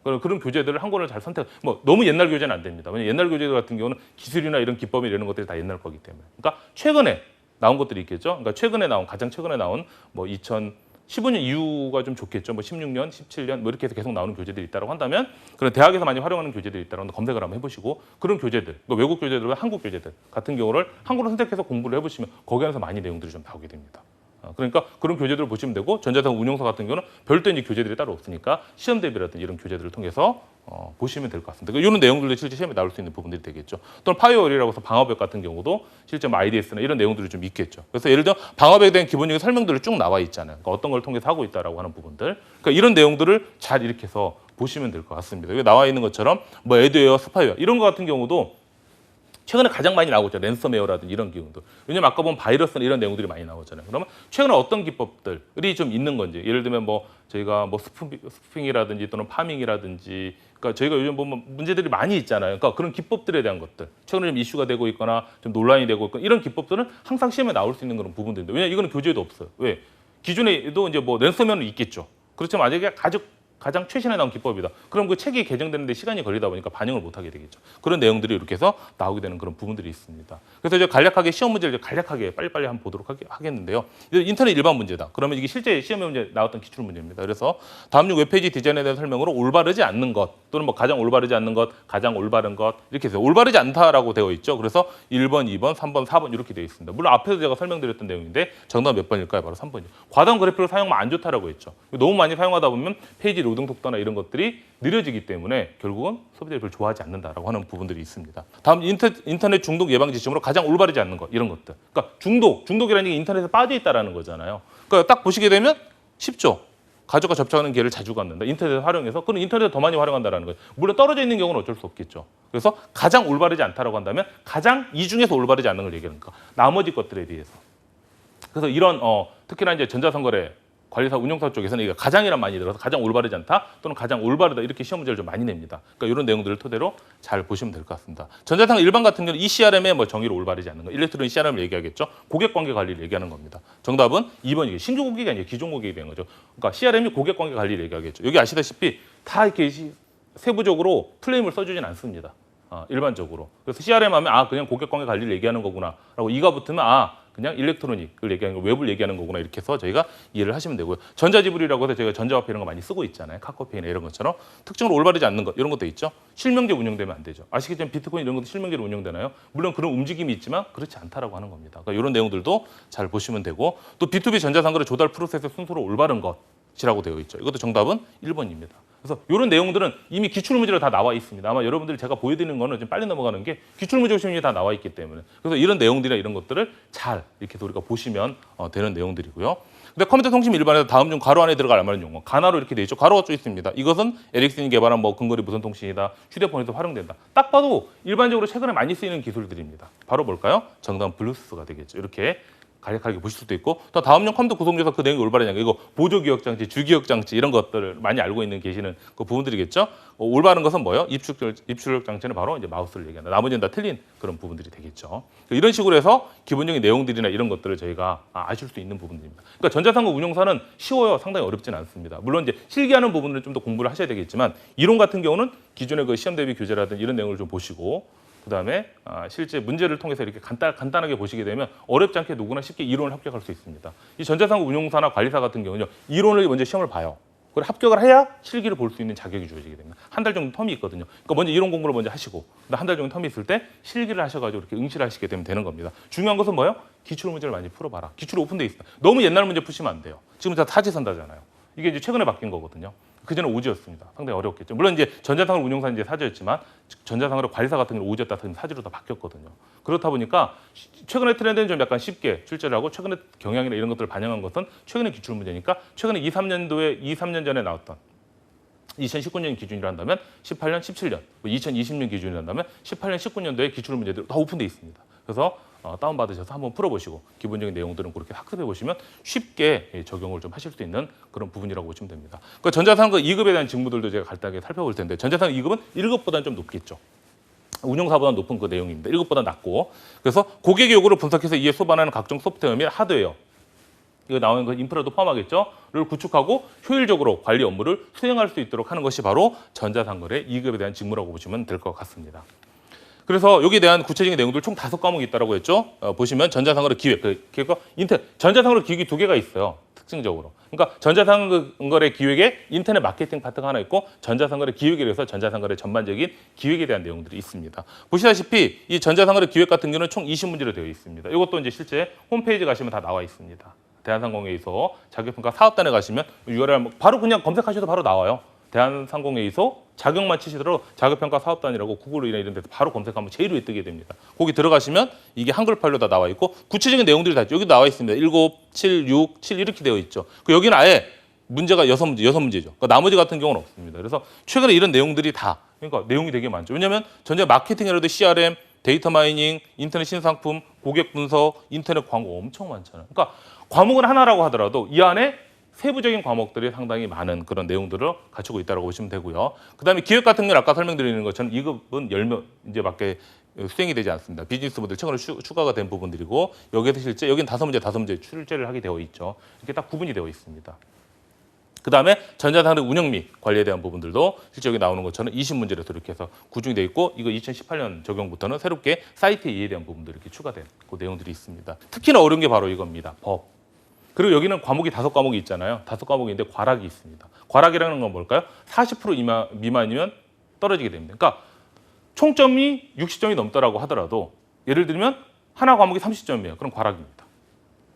그런 교재들을 한 권을 잘 선택. 너무 옛날 교재는 안 됩니다. 왜냐면 옛날 교재 같은 경우는 기술이나 이런 기법이 이런 것들이 다 옛날 거기 때문에. 그러니까 최근에 나온 것들이 있겠죠. 그러니까 가장 최근에 나온 2015년 이후가 좀 좋겠죠. 16년, 17년 이렇게 해서 계속 나오는 교재들이 있다고 한다면 그런 대학에서 많이 활용하는 교재들이 있다고 하면 검색을 한번 해보시고 그런 교재들, 외국 교재들과 한국 교재들 같은 경우를 한국으로 선택해서 공부를 해보시면 거기 안에서 많이 내용들이 좀 나오게 됩니다. 그러니까 그런 교재들을 보시면 되고 전자상 운용사 같은 경우는 별도 이제 교재들이 따로 없으니까 시험 대비라든지 이런 교재들을 통해서 보시면 될 것 같습니다. 이런 내용들도 실제 시험에 나올 수 있는 부분들이 되겠죠. 또는 파이어월이라고 해서 방화벽 같은 경우도 실제 IDS나 이런 내용들이 좀 있겠죠. 그래서 예를 들어 방화벽에 대한 기본적인 설명들을 쭉 나와 있잖아요. 그러니까 어떤 걸 통해서 하고 있다라고 하는 부분들. 그러니까 이런 내용들을 잘 이렇게 해서 보시면 될 것 같습니다. 여기 나와 있는 것처럼 애드웨어, 스파이웨어 이런 것 같은 경우도 최근에 가장 많이 나오고 있죠. 랜섬웨어라든지 이런 기능들. 왜냐면 아까 보면 바이러스나 이런 내용들이 많이 나오잖아요. 그러면 최근에 어떤 기법들이 좀 있는 건지. 예를 들면 저희가 스푸핑이라든지 또는 파밍이라든지 그러니까 저희가 요즘 보면 문제들이 많이 있잖아요. 그러니까 그런 기법들에 대한 것들. 최근에 좀 이슈가 되고 있거나 좀 논란이 되고 있거나 이런 기법들은 항상 시험에 나올 수 있는 그런 부분들인데 왜냐면 이거는 교재에도 없어요. 왜? 기존에도 이제 랜섬웨어는 있겠죠. 그렇지만 만약에 가장 최신에 나온 기법이다. 그럼 그 책이 개정되는데 시간이 걸리다 보니까 반영을 못 하게 되겠죠. 그런 내용들이 이렇게 해서 나오게 되는 그런 부분들이 있습니다. 그래서 이제 간략하게 시험 문제를 간략하게 빨리빨리 한번 보도록 하겠는데요. 인터넷 일반 문제다. 그러면 이게 실제 시험에 문제 나왔던 기출 문제입니다. 그래서 다음 중 웹페이지 디자인에 대한 설명으로 올바르지 않는 것 또는 가장 올바르지 않는 것, 가장 올바른 것 이렇게 해서 올바르지 않다라고 되어 있죠. 그래서 1번, 2번, 3번, 4번 이렇게 되어 있습니다. 물론 앞에서 제가 설명드렸던 내용인데 정답 몇 번일까요? 바로 3번이죠. 과다한 그래픽을 사용하면 안 좋다라고 했죠. 너무 많이 사용하다 보면 페이지 로딩 속도나 이런 것들이 느려지기 때문에 결국은 소비자들이 별로 좋아하지 않는다라고 하는 부분들이 있습니다. 다음 인터넷 중독 예방 지침으로 가장 올바르지 않는 것 이런 것들. 그러니까 중독이라는 게 인터넷에 빠져 있다라는 거잖아요. 그러니까 딱 보시게 되면 쉽죠. 가족과 접촉하는 기회를 자주 갖는다. 인터넷을 활용해서 그런 인터넷을 더 많이 활용한다라는 거예요. 물론 떨어져 있는 경우는 어쩔 수 없겠죠. 그래서 가장 올바르지 않다라고 한다면 가장 이 중에서 올바르지 않는 걸 얘기하는 거. 나머지 것들에 대해서. 그래서 이런 특히나 이제 전자상거래 관리사 운영사 쪽에서는 이게 가장이란 많이 들어서 가장 올바르지 않다 또는 가장 올바르다 이렇게 시험 문제를 좀 많이 냅니다. 그러니까 이런 내용들을 토대로 잘 보시면 될 것 같습니다. 전자상 일반 같은 경우는 ECRM의 정의로 올바르지 않는 거, 일렉트로닉 CRM을 얘기하겠죠. 고객관계 관리를 얘기하는 겁니다. 정답은 2번이에요. 신규 고객이 아니에요. 기존 고객이 되는 거죠. 그러니까 CRM이 고객관계 관리를 얘기하겠죠. 여기 아시다시피 다 이렇게 세부적으로 플레임을 써주진 않습니다. 일반적으로. 그래서 CRM 하면 그냥 고객관계 관리를 얘기하는 거구나라고 이가 붙으면 그냥 일렉트로닉을 얘기하는 거, 웹을 얘기하는 거구나 이렇게 해서 저희가 이해를 하시면 되고요. 전자지불이라고 해서 저희가 전자화폐 이런 거 많이 쓰고 있잖아요. 카카오페이나 이런 것처럼 특징으로 올바르지 않는 것 이런 것도 있죠. 실명제 운영되면 안 되죠. 아시겠지만 비트코인 이런 것도 실명제로 운영되나요? 물론 그런 움직임이 있지만 그렇지 않다라고 하는 겁니다. 그러니까 이런 내용들도 잘 보시면 되고 또 B2B 전자상거래 조달 프로세스 순서로 올바른 것이라고 되어 있죠. 이것도 정답은 1번입니다. 그래서 이런 내용들은 이미 기출문제로 다 나와 있습니다. 아마 여러분들 제가 보여드리는 거는 좀 빨리 넘어가는 게 기출문제 시험이 다 나와 있기 때문에 그래서 이런 내용들이나 이런 것들을 잘 이렇게 우리가 보시면 되는 내용들이고요. 근데 컴퓨터 통신 일반에서 다음 중 괄호 안에 들어갈 알맞은 용어 가나로 이렇게 돼 있죠. 가로가 쭉 있습니다. 이것은 에릭슨이 개발한 뭐 근거리 무선 통신이다. 휴대폰에서 활용된다. 딱 봐도 일반적으로 최근에 많이 쓰이는 기술들입니다. 바로 뭘까요? 정답은 블루투스가 되겠죠. 이렇게 간략하게 보실 수도 있고 또 다음용 컴퓨터 구성조사 그 내용이 올바르냐 이거 보조기억장치, 주기억장치 이런 것들을 많이 알고 있는 계시는 그 부분들이겠죠. 올바른 것은 뭐예요? 입출력 장치는 바로 이제 마우스를 얘기한다. 나머지는 다 틀린 그런 부분들이 되겠죠. 이런 식으로 해서 기본적인 내용들이나 이런 것들을 저희가 아실 수 있는 부분들입니다. 그러니까 전자상거 운용사는 쉬워요. 상당히 어렵지는 않습니다. 물론 이제 실기하는 부분을 좀 더 공부를 하셔야 되겠지만 이론 같은 경우는 기존의 그 시험 대비 교재라든지 이런 내용을 좀 보시고 그다음에 실제 문제를 통해서 이렇게 간단하게 보시게 되면 어렵지 않게 누구나 쉽게 이론을 합격할 수 있습니다. 이 전자상거 운용사나 관리사 같은 경우는요. 이론을 먼저 시험을 봐요. 그걸 합격을 해야 실기를 볼 수 있는 자격이 주어지게 됩니다. 한 달 정도 텀이 있거든요. 그러니까 먼저 이론 공부를 먼저 하시고 한 달 정도 텀이 있을 때 실기를 하셔가지고 이렇게 응시를 하시게 되면 되는 겁니다. 중요한 것은 뭐예요? 기출 문제를 많이 풀어봐라. 기출이 오픈돼 있어. 너무 옛날 문제 푸시면 안 돼요. 지금 다 사지선다잖아요. 이게 이제 최근에 바뀐 거거든요. 그전에 오지였습니다. 상당히 어렵겠죠. 물론 이제 전자상거 운용사는 이제 사지였지만 전자상거 관리사 같은 경우는 오지였다 같은 사지로 다 바뀌었거든요. 그렇다 보니까 최근의 트렌드는 좀 약간 쉽게 출제를 하고 최근의 경향이나 이런 것들을 반영한 것은 최근의 기출 문제니까 최근에 2, 3년 전에 나왔던 2019년 기준이라 한다면 18년, 17년, 2020년 기준이라 한다면 18년, 19년도에 기출 문제들 다 오픈돼 있습니다. 그래서 다운받으셔서 한번 풀어보시고 기본적인 내용들은 그렇게 학습해 보시면 쉽게 적용을 좀 하실 수 있는 그런 부분이라고 보시면 됩니다. 그 전자상거 2급에 대한 직무들도 제가 간단하게 살펴볼 텐데 전자상거 2급은 1급보다는 좀 높겠죠. 운용사보다 높은 그 내용입니다. 1급보다 낮고 그래서 고객의 요구를 분석해서 이에 수반하는 각종 소프트웨어 및 하드웨어 이거 나오는 그 인프라도 포함하겠죠.를 구축하고 효율적으로 관리 업무를 수행할 수 있도록 하는 것이 바로 전자상거래 2급에 대한 직무라고 보시면 될 것 같습니다. 그래서 여기에 대한 구체적인 내용들 총 5과목이 있다고 했죠. 보시면 전자상거래 기획, 전자상거래 기획이 2개가 있어요. 특징적으로. 그러니까 전자상거래 기획에 인터넷 마케팅 파트가 하나 있고 전자상거래 기획에 대해서 전자상거래 전반적인 기획에 대한 내용들이 있습니다. 보시다시피 이 전자상거래 기획 같은 경우는 총 20문제로 되어 있습니다. 이것도 이제 실제 홈페이지 가시면 다 나와 있습니다. 대한상공회의소 자격평가 사업단에 가시면 URL 바로 그냥 검색하셔도 바로 나와요. 대한상공회의소 자격만 치시더라도 자격평가 사업단이라고 구글이나 이런 데서 바로 검색하면 제일 위에 뜨게 됩니다. 거기 들어가시면 이게 한글 파일로 다 나와 있고 구체적인 내용들이 다 여기 나와 있습니다. 7, 7, 6, 7 이렇게 되어 있죠. 여기는 아예 문제가 6문제죠. 그러니까 나머지 같은 경우는 없습니다. 그래서 최근에 이런 내용들이 다 그러니까 내용이 되게 많죠. 왜냐하면 전자 마케팅이라도 CRM, 데이터 마이닝, 인터넷 신상품, 고객 분석, 인터넷 광고 엄청 많잖아요. 그러니까 과목은 하나라고 하더라도 이 안에 세부적인 과목들이 상당히 많은 그런 내용들을 갖추고 있다고 보시면 되고요. 그다음에 기획 같은 경우는 아까 설명드리는 것처럼 2급은 10명 이제밖에 수행이 되지 않습니다. 비즈니스 모델 최근에 추가가 된 부분들이고 여기에서 실제 여기는 5문제 출제를 하게 되어 있죠. 이렇게 딱 구분이 되어 있습니다. 그다음에 전자상거래 운영 및 관리에 대한 부분들도 실제 여기 나오는 것처럼 20문제로 이렇게 해서 구중이 되어 있고 이거 2018년 적용부터는 새롭게 사이트 이해에 대한 부분들이 이렇게 추가된 그 내용들이 있습니다. 특히나 어려운 게 바로 이겁니다. 법. 그리고 여기는 과목이 5과목이 있잖아요. 5과목인데 과락이 있습니다. 과락이라는 건 뭘까요? 40% 미만이면 떨어지게 됩니다. 그러니까 총점이 60점이 넘더라고 하더라도 예를 들면 하나 과목이 30점이에요. 그럼 과락입니다.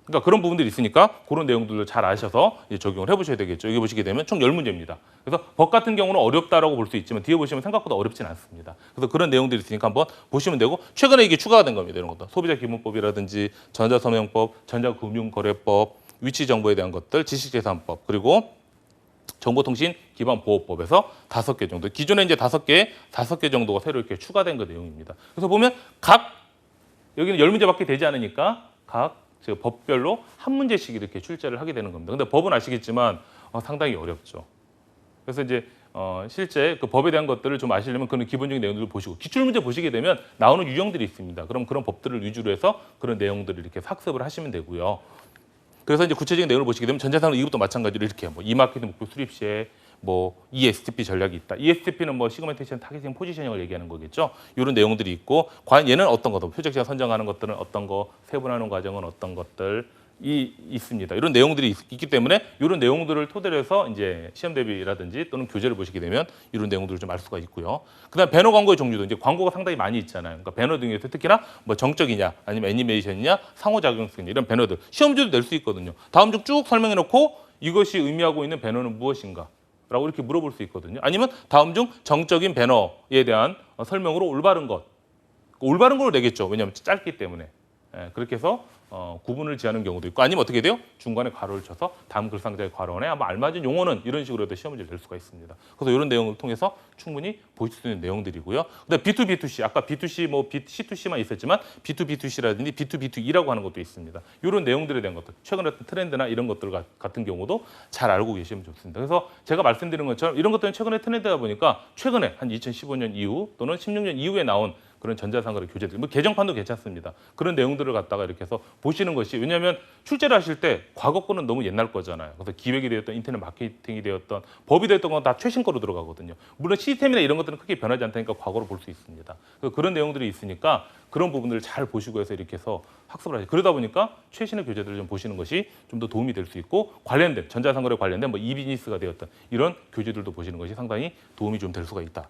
그러니까 그런 부분들이 있으니까 그런 내용들을 잘 아셔서 적용을 해보셔야 되겠죠. 여기 보시게 되면 총 10문제입니다. 그래서 법 같은 경우는 어렵다라고 볼 수 있지만 뒤에 보시면 생각보다 어렵진 않습니다. 그래서 그런 내용들이 있으니까 한번 보시면 되고 최근에 이게 추가가 된 겁니다. 이런 것도 소비자 기본법이라든지 전자서명법, 전자금융거래법, 위치 정보에 대한 것들, 지식재산법, 그리고 정보통신 기반 보호법에서 5개 정도. 기존에 이제 5개 정도가 새로 이렇게 추가된 그 내용입니다. 그래서 보면 여기는 10문제밖에 되지 않으니까 각 법별로 한 문제씩 이렇게 출제를 하게 되는 겁니다. 근데 법은 아시겠지만 상당히 어렵죠. 그래서 이제 실제 그 법에 대한 것들을 좀 아시려면 그런 기본적인 내용들을 보시고 기출문제 보시게 되면 나오는 유형들이 있습니다. 그럼 그런 법들을 위주로 해서 그런 내용들을 이렇게 학습을 하시면 되고요. 그래서 이제 구체적인 내용을 보시게 되면 전자상거래 2급도 마찬가지로 이렇게 뭐 이마케팅 목표 수립 시에 뭐 ESTP 전략이 있다. ESTP는 뭐 시그멘테이션 타겟팅 포지셔닝을 얘기하는 거겠죠. 이런 내용들이 있고 과연 얘는 어떤 것도 표적지가 선정하는 것들은 어떤 거, 세분화하는 과정은 어떤 것들 있습니다. 이런 내용들이 있기 때문에 이런 내용들을 토대로 해서 이제 시험 대비라든지 또는 교재를 보시게 되면 이런 내용들을 좀 알 수가 있고요. 그다음 배너 광고의 종류도 이제 광고가 상당히 많이 있잖아요. 그러니까 배너 등에서 특히나 뭐 정적이냐 아니면 애니메이션이냐 상호작용성 이런 배너들 시험지도 낼 수 있거든요. 다음 중 쭉 설명해 놓고 이것이 의미하고 있는 배너는 무엇인가? 라고 이렇게 물어볼 수 있거든요. 아니면 다음 중 정적인 배너에 대한 설명으로 올바른 것. 올바른 걸 내겠죠. 왜냐하면 짧기 때문에. 그렇게 해서 구분을 지하는 경우도 있고 아니면 어떻게 돼요? 중간에 괄호를 쳐서 다음 글상자의 괄호에 아마 알맞은 용어는 이런 식으로 해도 시험 문제를 낼 수가 있습니다. 그래서 이런 내용을 통해서 충분히 보실 수 있는 내용들이고요. 그다음 B2B2C 아까 B2C 뭐 C2C만 있었지만 B2B2C라든지 B2B2E라고 하는 것도 있습니다. 이런 내용들에 대한 것들, 최근에 어떤 트렌드나 이런 것들 같은 경우도 잘 알고 계시면 좋습니다. 그래서 제가 말씀드린 것처럼 이런 것들은 최근에 트렌드다 보니까 최근에 한 2015년 이후 또는 16년 이후에 나온 그런 전자상거래 교재들, 뭐 개정판도 괜찮습니다. 그런 내용들을 갖다가 이렇게 해서 보시는 것이 왜냐하면 출제를 하실 때 과거 거는 너무 옛날 거잖아요. 그래서 기획이 되었던 인터넷 마케팅이 되었던 법이 되었던 건 다 최신 거로 들어가거든요. 물론 시스템이나 이런 것들은 크게 변하지 않다니까 과거로 볼 수 있습니다. 그래서 그런 내용들이 있으니까 그런 부분들을 잘 보시고 해서 이렇게 해서 학습을 하죠. 그러다 보니까 최신의 교재들을 좀 보시는 것이 좀 더 도움이 될 수 있고 관련된 전자상거래 관련된 뭐 이비즈니스가 되었던 이런 교재들도 보시는 것이 상당히 도움이 좀 될 수가 있다.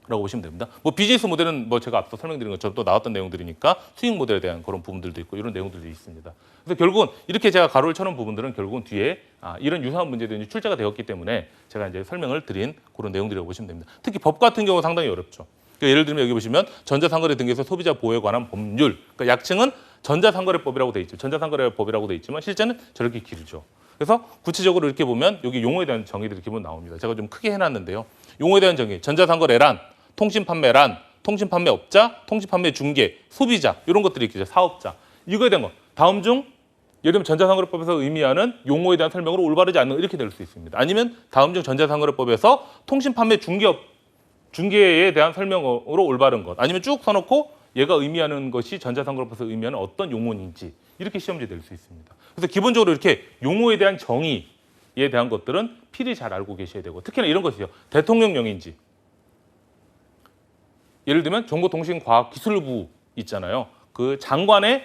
라고 보시면 됩니다. 뭐 비즈니스 모델은 뭐 제가 앞서 설명드린 것처럼 또 나왔던 내용들이니까 수익 모델에 대한 그런 부분들도 있고 이런 내용들도 있습니다. 그래서 결국은 이렇게 제가 가로를 쳐놓은 부분들은 결국은 뒤에 이런 유사한 문제들이 출제가 되었기 때문에 제가 이제 설명을 드린 그런 내용들이라고 보시면 됩니다. 특히 법 같은 경우 상당히 어렵죠. 그러니까 예를 들면 여기 보시면 전자상거래 등에서 소비자 보호에 관한 법률, 그러니까 약칭은 전자상거래법이라고 돼 있죠. 전자상거래법이라고 돼 있지만 실제는 저렇게 길죠. 그래서 구체적으로 이렇게 보면 여기 용어에 대한 정의들이 기본 나옵니다. 제가 좀 크게 해놨는데요. 용어에 대한 정의, 전자상거래란 통신판매란, 통신판매업자, 통신판매 중개, 소비자 이런 것들이 있겠죠. 사업자. 이거에 대한 거. 다음 중 예를 들면 전자상거래법에서 의미하는 용어에 대한 설명으로 올바르지 않는 이렇게 될 수 있습니다. 아니면 다음 중 전자상거래법에서 통신판매 중개에 대한 설명으로 올바른 것. 아니면 쭉 써놓고 얘가 의미하는 것이 전자상거래법에서 의미하는 어떤 용어인지 이렇게 시험지에 낼 수 있습니다. 그래서 기본적으로 이렇게 용어에 대한 정의에 대한 것들은 필히 잘 알고 계셔야 되고 특히나 이런 것이요. 대통령령인지 예를 들면 정보통신과학기술부 있잖아요. 그 장관의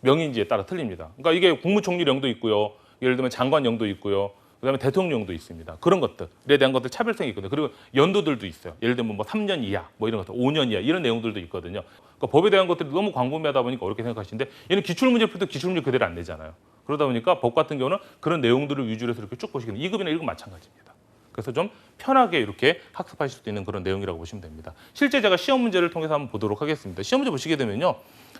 명인지에 따라 틀립니다. 그러니까 이게 국무총리령도 있고요. 예를 들면 장관령도 있고요. 그다음에 대통령령도 있습니다. 그런 것들에 대한 것들 차별성이 있거든요. 그리고 연도들도 있어요. 예를 들면 뭐 3년 이하, 뭐 이런 것들, 5년 이하 이런 내용들도 있거든요. 그러니까 법에 대한 것들이 너무 광범위하다 보니까 어렵게 생각하시는데 얘는 기출문제 풀 때 기출문제 그대로 안 내잖아요. 그러다 보니까 법 같은 경우는 그런 내용들을 위주로 해서 이렇게 쭉 보시겠는데 2급이나 1급 마찬가지입니다. 그래서 좀 편하게 이렇게 학습하실 수 있는 그런 내용이라고 보시면 됩니다. 실제 제가 시험 문제를 통해서 한번 보도록 하겠습니다. 시험 문제 보시게 되면요.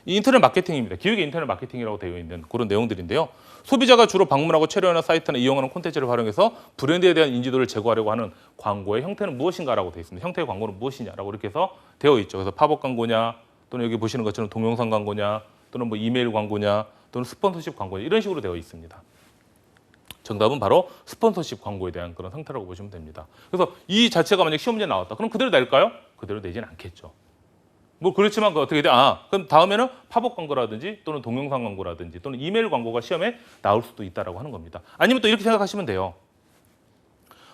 인터넷 마케팅입니다. 기획의 인터넷 마케팅이라고 되어 있는 그런 내용들인데요. 소비자가 주로 방문하고 체류하는 사이트나 이용하는 콘텐츠를 활용해서 브랜드에 대한 인지도를 제고하려고 하는 광고의 형태는 무엇인가라고 되어 있습니다. 형태의 광고는 무엇이냐라고 이렇게 해서 되어 있죠. 그래서 팝업 광고냐 또는 여기 보시는 것처럼 동영상 광고냐 또는 뭐 이메일 광고냐 또는 스폰서십 광고냐 이런 식으로 되어 있습니다. 정답은 바로 스폰서십 광고에 대한 그런 상태라고 보시면 됩니다. 그래서 이 자체가 만약 시험 문제 나왔다. 그럼 그대로 낼까요? 그대로 내지는 않겠죠. 뭐 그렇지만 어떻게 돼? 그럼 다음에는 팝업 광고라든지 또는 동영상 광고라든지 또는 이메일 광고가 시험에 나올 수도 있다라고 하는 겁니다. 아니면 또 이렇게 생각하시면 돼요.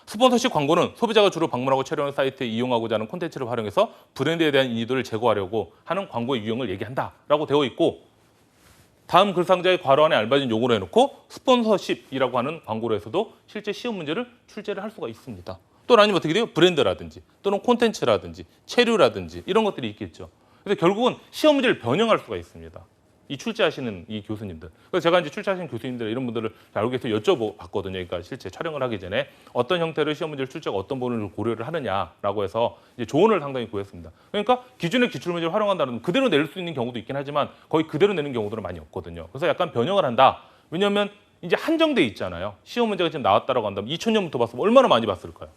스폰서십 광고는 소비자가 주로 방문하고 체류하는 사이트에 이용하고자 하는 콘텐츠를 활용해서 브랜드에 대한 인지도를 제고하려고 하는 광고의 유형을 얘기한다라고 되어 있고 다음 글상자의 괄호 안에 알맞은 용어로 해놓고 스폰서십이라고 하는 광고로에서도 실제 시험 문제를 출제를 할 수가 있습니다. 또는 아니면 어떻게 돼요? 브랜드라든지 또는 콘텐츠라든지 체류라든지 이런 것들이 있겠죠. 그래서 결국은 시험 문제를 변형할 수가 있습니다. 이 출제하시는 이 교수님들. 그래서 제가 이제 출제하시는 교수님들 이런 분들을 알고 계셔서 여쭤봤거든요. 그러니까 실제 촬영을 하기 전에 어떤 형태로 시험 문제를 출제가 어떤 부분을 고려를 하느냐라고 해서 이제 조언을 상당히 구했습니다. 그러니까 기존의 기출 문제를 활용한다는 그대로 낼 수 있는 경우도 있긴 하지만 거의 그대로 내는 경우들은 많이 없거든요. 그래서 약간 변형을 한다. 왜냐하면 이제 한정돼 있잖아요. 시험 문제가 지금 나왔다라고 한다면 2000년부터 봤으면 얼마나 많이 봤을까요?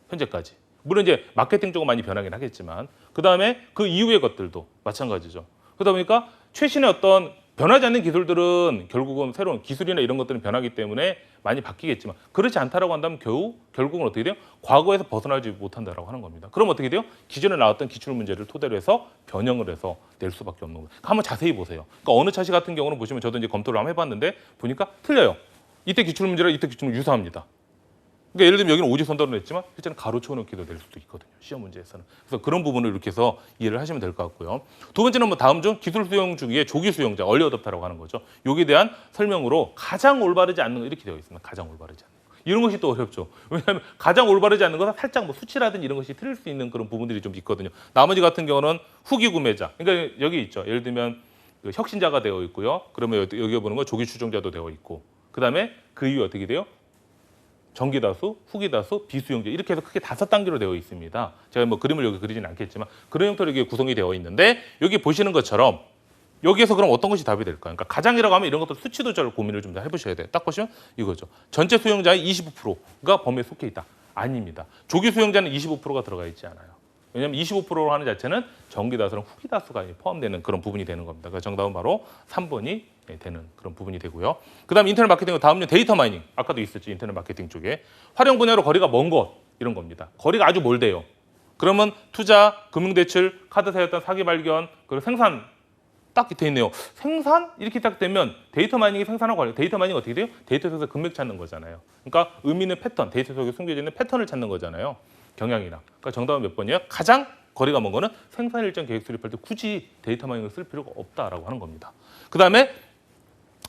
현재까지. 물론 이제 마케팅 쪽은 많이 변하긴 하겠지만 그다음에 그 이후의 것들도 마찬가지죠. 그러다 보니까 최신의 어떤 변하지 않는 기술들은 결국은 새로운 기술이나 이런 것들은 변하기 때문에 많이 바뀌겠지만 그렇지 않다라고 한다면 결국은 어떻게 돼요? 과거에서 벗어나지 못한다라고 하는 겁니다. 그럼 어떻게 돼요? 기존에 나왔던 기출 문제를 토대로 해서 변형을 해서 낼 수밖에 없는 거예요. 한번 자세히 보세요. 그러니까 어느 차시 같은 경우는 보시면 저도 이제 검토를 한번 해봤는데 보니까 틀려요. 이때 기출 문제랑 이때 기출 문제 유사합니다. 그러니까 예를 들면 여기는 오지선다로 냈지만 실제는 가로 쳐놓기도 될 수도 있거든요. 시험 문제에서는. 그래서 그런 부분을 이렇게 해서 이해를 하시면 될 것 같고요. 두 번째는 뭐 다음 중 기술 수용 중에 조기 수용자, 얼리 어댑터라고 하는 거죠. 여기에 대한 설명으로 가장 올바르지 않는 거 이렇게 되어 있습니다. 가장 올바르지 않는 거. 이런 것이 또 어렵죠. 왜냐하면 가장 올바르지 않는 것은 살짝 뭐 수치라든지 이런 것이 틀릴 수 있는 그런 부분들이 좀 있거든요. 나머지 같은 경우는 후기 구매자. 그러니까 여기 있죠. 예를 들면 그 혁신자가 되어 있고요. 그러면 여기 보는 건 조기 추종자도 되어 있고. 그다음에 그 이후 어떻게 돼요? 정기다수, 후기다수, 비수용제 이렇게 해서 크게 5단계로 되어 있습니다. 제가 뭐 그림을 여기 그리지는 않겠지만 그런 형태로 이게 구성이 되어 있는데 여기 보시는 것처럼 여기에서 그럼 어떤 것이 답이 될까요? 그러니까 가장이라고 하면 이런 것들 수치도 잘 고민을 좀 해보셔야 돼요. 딱 보시면 이거죠. 전체 수용자의 25%가 범위에 속해 있다. 아닙니다. 조기 수용자는 25%가 들어가 있지 않아요. 왜냐하면 25%로 하는 자체는 정기다수랑 후기다수가 포함되는 그런 부분이 되는 겁니다. 그래서 정답은 바로 3번이 되는 그런 부분이 되고요. 그다음 인터넷 마케팅 다음은 데이터 마이닝. 아까도 있었죠. 인터넷 마케팅 쪽에 활용 분야로 거리가 먼 것 이런 겁니다. 거리가 아주 멀대요. 그러면 투자, 금융대출, 카드 사였던 사기 발견, 그리고 생산 딱 돼 있네요. 생산 이렇게 딱 되면 데이터 마이닝이 생산하고 관련. 데이터 마이닝 어떻게 돼요? 데이터 속에서 금맥 찾는 거잖아요. 그러니까 의미 있는 패턴, 데이터 속에 숨겨져 있는 패턴을 찾는 거잖아요. 경향이나. 그러니까 정답은 몇 번이에요? 가장 거리가 먼 거는 생산 일정 계획 수립할 때 굳이 데이터 마이닝을 쓸 필요가 없다라고 하는 겁니다. 그다음에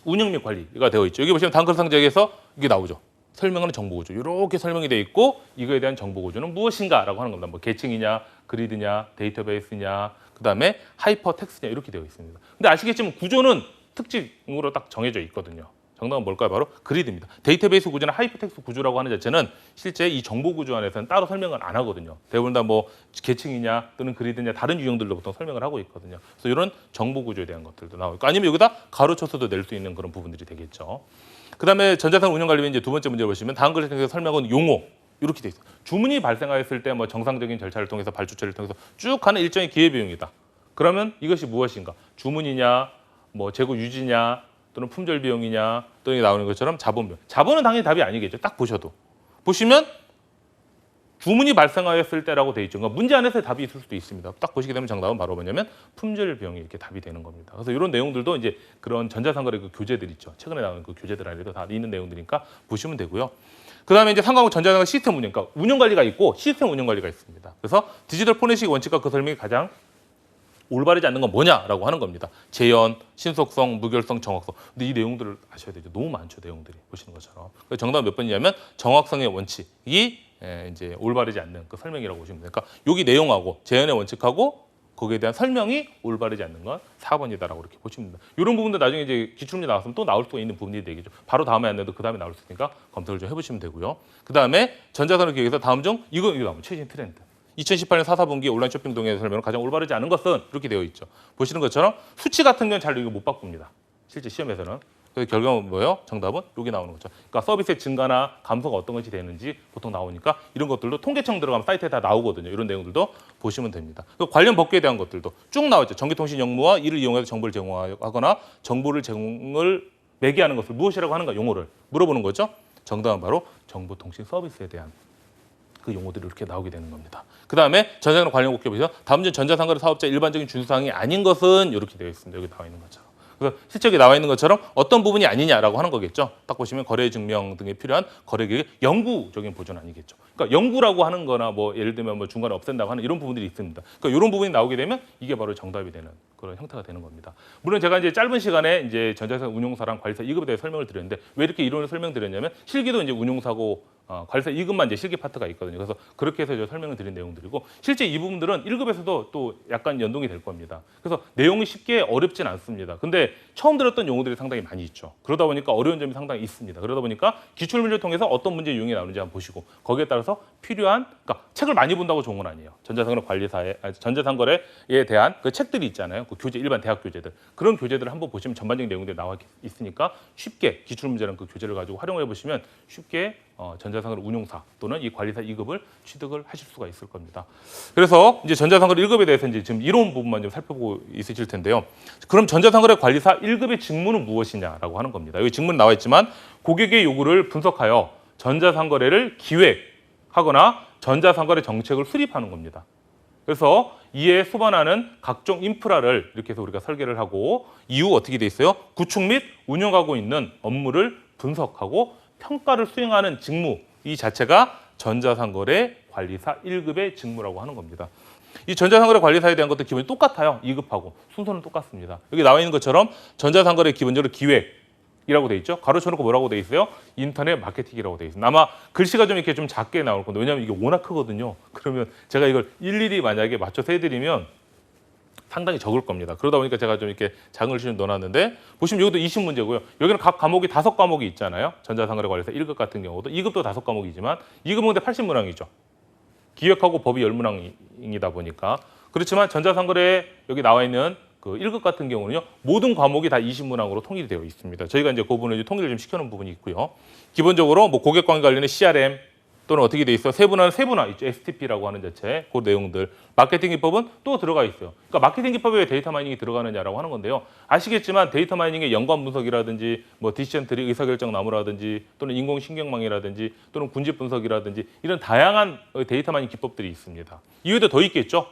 운영 및 관리가 되어 있죠. 여기 보시면 단글 상자에서 이게 나오죠. 설명하는 정보 구조. 이렇게 설명이 되어 있고 이거에 대한 정보 구조는 무엇인가라고 하는 겁니다. 뭐 계층이냐, 그리드냐, 데이터베이스냐, 그다음에 하이퍼 텍스트냐 이렇게 되어 있습니다. 근데 아시겠지만 구조는 특징으로 딱 정해져 있거든요. 정답은 뭘까요? 바로 그리드입니다. 데이터베이스 구조나 하이퍼텍스트 구조라고 하는 자체는 실제 이 정보 구조 안에서는 따로 설명을 안 하거든요. 대부분 다 뭐 계층이냐 또는 그리드냐 다른 유형들로 보통 설명을 하고 있거든요. 그래서 이런 정보 구조에 대한 것들도 나오고 아니면 여기다 가로쳐서도 낼 수 있는 그런 부분들이 되겠죠. 그다음에 전자상 운영 관리면 이제 두 번째 문제 보시면 다음 글에 통해서 설명은 용어 이렇게 돼 있어요. 주문이 발생하였을 때 뭐 정상적인 절차를 통해서 발주 처리를 통해서 쭉 하는 일정의 기회 비용이다. 그러면 이것이 무엇인가? 주문이냐, 뭐 재고 유지냐, 또는 품절 비용이냐, 또는 나오는 것처럼 자본 비용. 자본은 당연히 답이 아니겠죠. 딱 보셔도. 보시면 주문이 발생하였을 때라고 돼 있죠. 그러니까 문제 안에서 답이 있을 수도 있습니다. 딱 보시게 되면 정답은 바로 뭐냐면 품절 비용이 이렇게 답이 되는 겁니다. 그래서 이런 내용들도 이제 그런 전자상거래 그 교재들 있죠. 최근에 나오는 그 교재들 안에도 다 있는 내용들이니까 보시면 되고요. 그다음에 이제 상관국 전자상거래 시스템 운영, 그러니까 운영 관리가 있고 시스템 운영 관리가 있습니다. 그래서 디지털 포렌식 원칙과 그 설명이 가장 올바르지 않는 건 뭐냐라고 하는 겁니다. 재현, 신속성, 무결성, 정확성. 근데 이 내용들을 아셔야 되죠. 너무 많죠, 내용들이 보시는 것처럼. 정답은 몇 번이냐면 정확성의 원칙이 이제 올바르지 않는 그 설명이라고 보시면 돼요. 그러니까 여기 내용하고 재현의 원칙하고 거기에 대한 설명이 올바르지 않는 건 4번이다라고 이렇게 보시면 됩니다. 이런 부분도 나중에 이제 기출문제 나왔으면 또 나올 수 있는 부분이 되겠죠. 바로 다음에 안 내도 그 다음에 나올 수 있으니까 검토를 좀 해보시면 되고요. 그 다음에 전자산업 기획에서 다음 중 이거 나오면 최신 트렌드. 2018년 4분기 온라인 쇼핑 동의 설명은 가장 올바르지 않은 것은 이렇게 되어 있죠. 보시는 것처럼 수치 같은 경우는 잘 이거 못 바꿉니다. 실제 시험에서는. 그래서 결과는 뭐예요? 정답은 여기 나오는 거죠. 그러니까 서비스의 증가나 감소가 어떤 것이 되는지 보통 나오니까 이런 것들도 통계청 들어가면 사이트에 다 나오거든요. 이런 내용들도 보시면 됩니다. 관련 법규에 대한 것들도 쭉 나오죠. 전기통신 영무와 이를 이용해서 정보를 제공하거나 정보를 제공을 매개하는 것을 무엇이라고 하는가 용어를 물어보는 거죠. 정답은 바로 정보통신 서비스에 대한 그 용어들이 이렇게 나오게 되는 겁니다. 그 다음에 전자상거래 관련 국회 보시면 다음 중 전자상거래 사업자 일반적인 준수사항이 아닌 것은 이렇게 되어 있습니다. 여기 나와 있는 것처럼. 그래서 실제 여기 나와 있는 것처럼 어떤 부분이 아니냐라고 하는 거겠죠. 딱 보시면 거래 증명 등에 필요한 거래 계획의 영구적인 보존 아니겠죠. 그러니까 영구라고 하는 거나 뭐 예를 들면 뭐 중간에 없앤다고 하는 이런 부분들이 있습니다. 그러니까 이런 부분이 나오게 되면 이게 바로 정답이 되는 그런 형태가 되는 겁니다. 물론 제가 이제 짧은 시간에 이제 전자상 운용사랑 관리사 2급에 대해 설명을 드렸는데 왜 이렇게 이론을 설명드렸냐면 실기도 이제 운용사고 관리사 2급만 이제 실기 파트가 있거든요. 그래서 그렇게 해서 설명을 드린 내용들이고 실제 이 부분들은 1급에서도 또 약간 연동이 될 겁니다. 그래서 내용이 쉽게 어렵진 않습니다. 근데 처음 들었던 용어들이 상당히 많이 있죠. 그러다 보니까 어려운 점이 상당히 있습니다. 그러다 보니까 기출문제를 통해서 어떤 문제 유형이 나오는지 한번 보시고 거기에 따라서 필요한 그러니까 책을 많이 본다고 좋은 건 아니에요. 전자상거래 관리사에 전자상거래에 대한 그 책들이 있잖아요. 그 교재 일반 대학 교재들 그런 교재들을 한번 보시면 전반적인 내용들이 나와 있으니까 쉽게 기출문제라는 그 교재를 가지고 활용해 보시면 쉽게 전자상거래 운용사 또는 이 관리사 2급을 취득을 하실 수가 있을 겁니다. 그래서 이제 전자상거래 1급에 대해서 이제 지금 이론 부분만 좀 살펴보고 있으실 텐데요. 그럼 전자상거래 관리사 1급의 직무는 무엇이냐라고 하는 겁니다. 여기 직무는 나와 있지만 고객의 요구를 분석하여 전자상거래를 기획하거나 전자상거래 정책을 수립하는 겁니다. 그래서 이에 수반하는 각종 인프라를 이렇게 해서 우리가 설계를 하고 이후 어떻게 돼 있어요? 구축 및 운영하고 있는 업무를 분석하고 평가를 수행하는 직무 이 자체가 전자상거래 관리사 1급의 직무라고 하는 겁니다. 이 전자상거래 관리사에 대한 것도 기본이 똑같아요. 2급하고 순서는 똑같습니다. 여기 나와 있는 것처럼 전자상거래 기본적으로 기획이라고 돼 있죠. 가로쳐놓고 뭐라고 돼 있어요? 인터넷 마케팅이라고 돼 있습니다. 아마 글씨가 좀 이렇게 좀 작게 나올 건데 왜냐하면 이게 워낙 크거든요. 그러면 제가 이걸 일일이 만약에 맞춰서 해드리면 상당히 적을 겁니다. 그러다 보니까 제가 좀 이렇게 작은 글씨를 넣어놨는데 보시면 여기도 20문제고요. 여기는 각 과목이 5과목이 있잖아요. 전자상거래 관련해서 1급 같은 경우도 2급도 5과목이지만 2급은 근데 80문항이죠. 기획하고 법이 10문항이다 보니까 그렇지만 전자상거래에 여기 나와 있는 그 1급 같은 경우는요. 모든 과목이 다 20문항으로 통일이 되어 있습니다. 저희가 이제 그 부분을 이제 통일을 좀 시켜놓은 부분이 있고요. 기본적으로 뭐 고객관계 관련된 CRM 또는 어떻게 돼 있어요? 세분화 있죠. STP라고 하는 자체 그 내용들. 마케팅 기법은 또 들어가 있어요. 그러니까 마케팅 기법에 왜 데이터 마이닝이 들어가느냐라고 하는 건데요. 아시겠지만 데이터 마이닝의 연관 분석이라든지 뭐 디시전 트리 의사결정 나무라든지 또는 인공신경망이라든지 또는 군집 분석이라든지 이런 다양한 데이터 마이닝 기법들이 있습니다. 이외에도 더 있겠죠.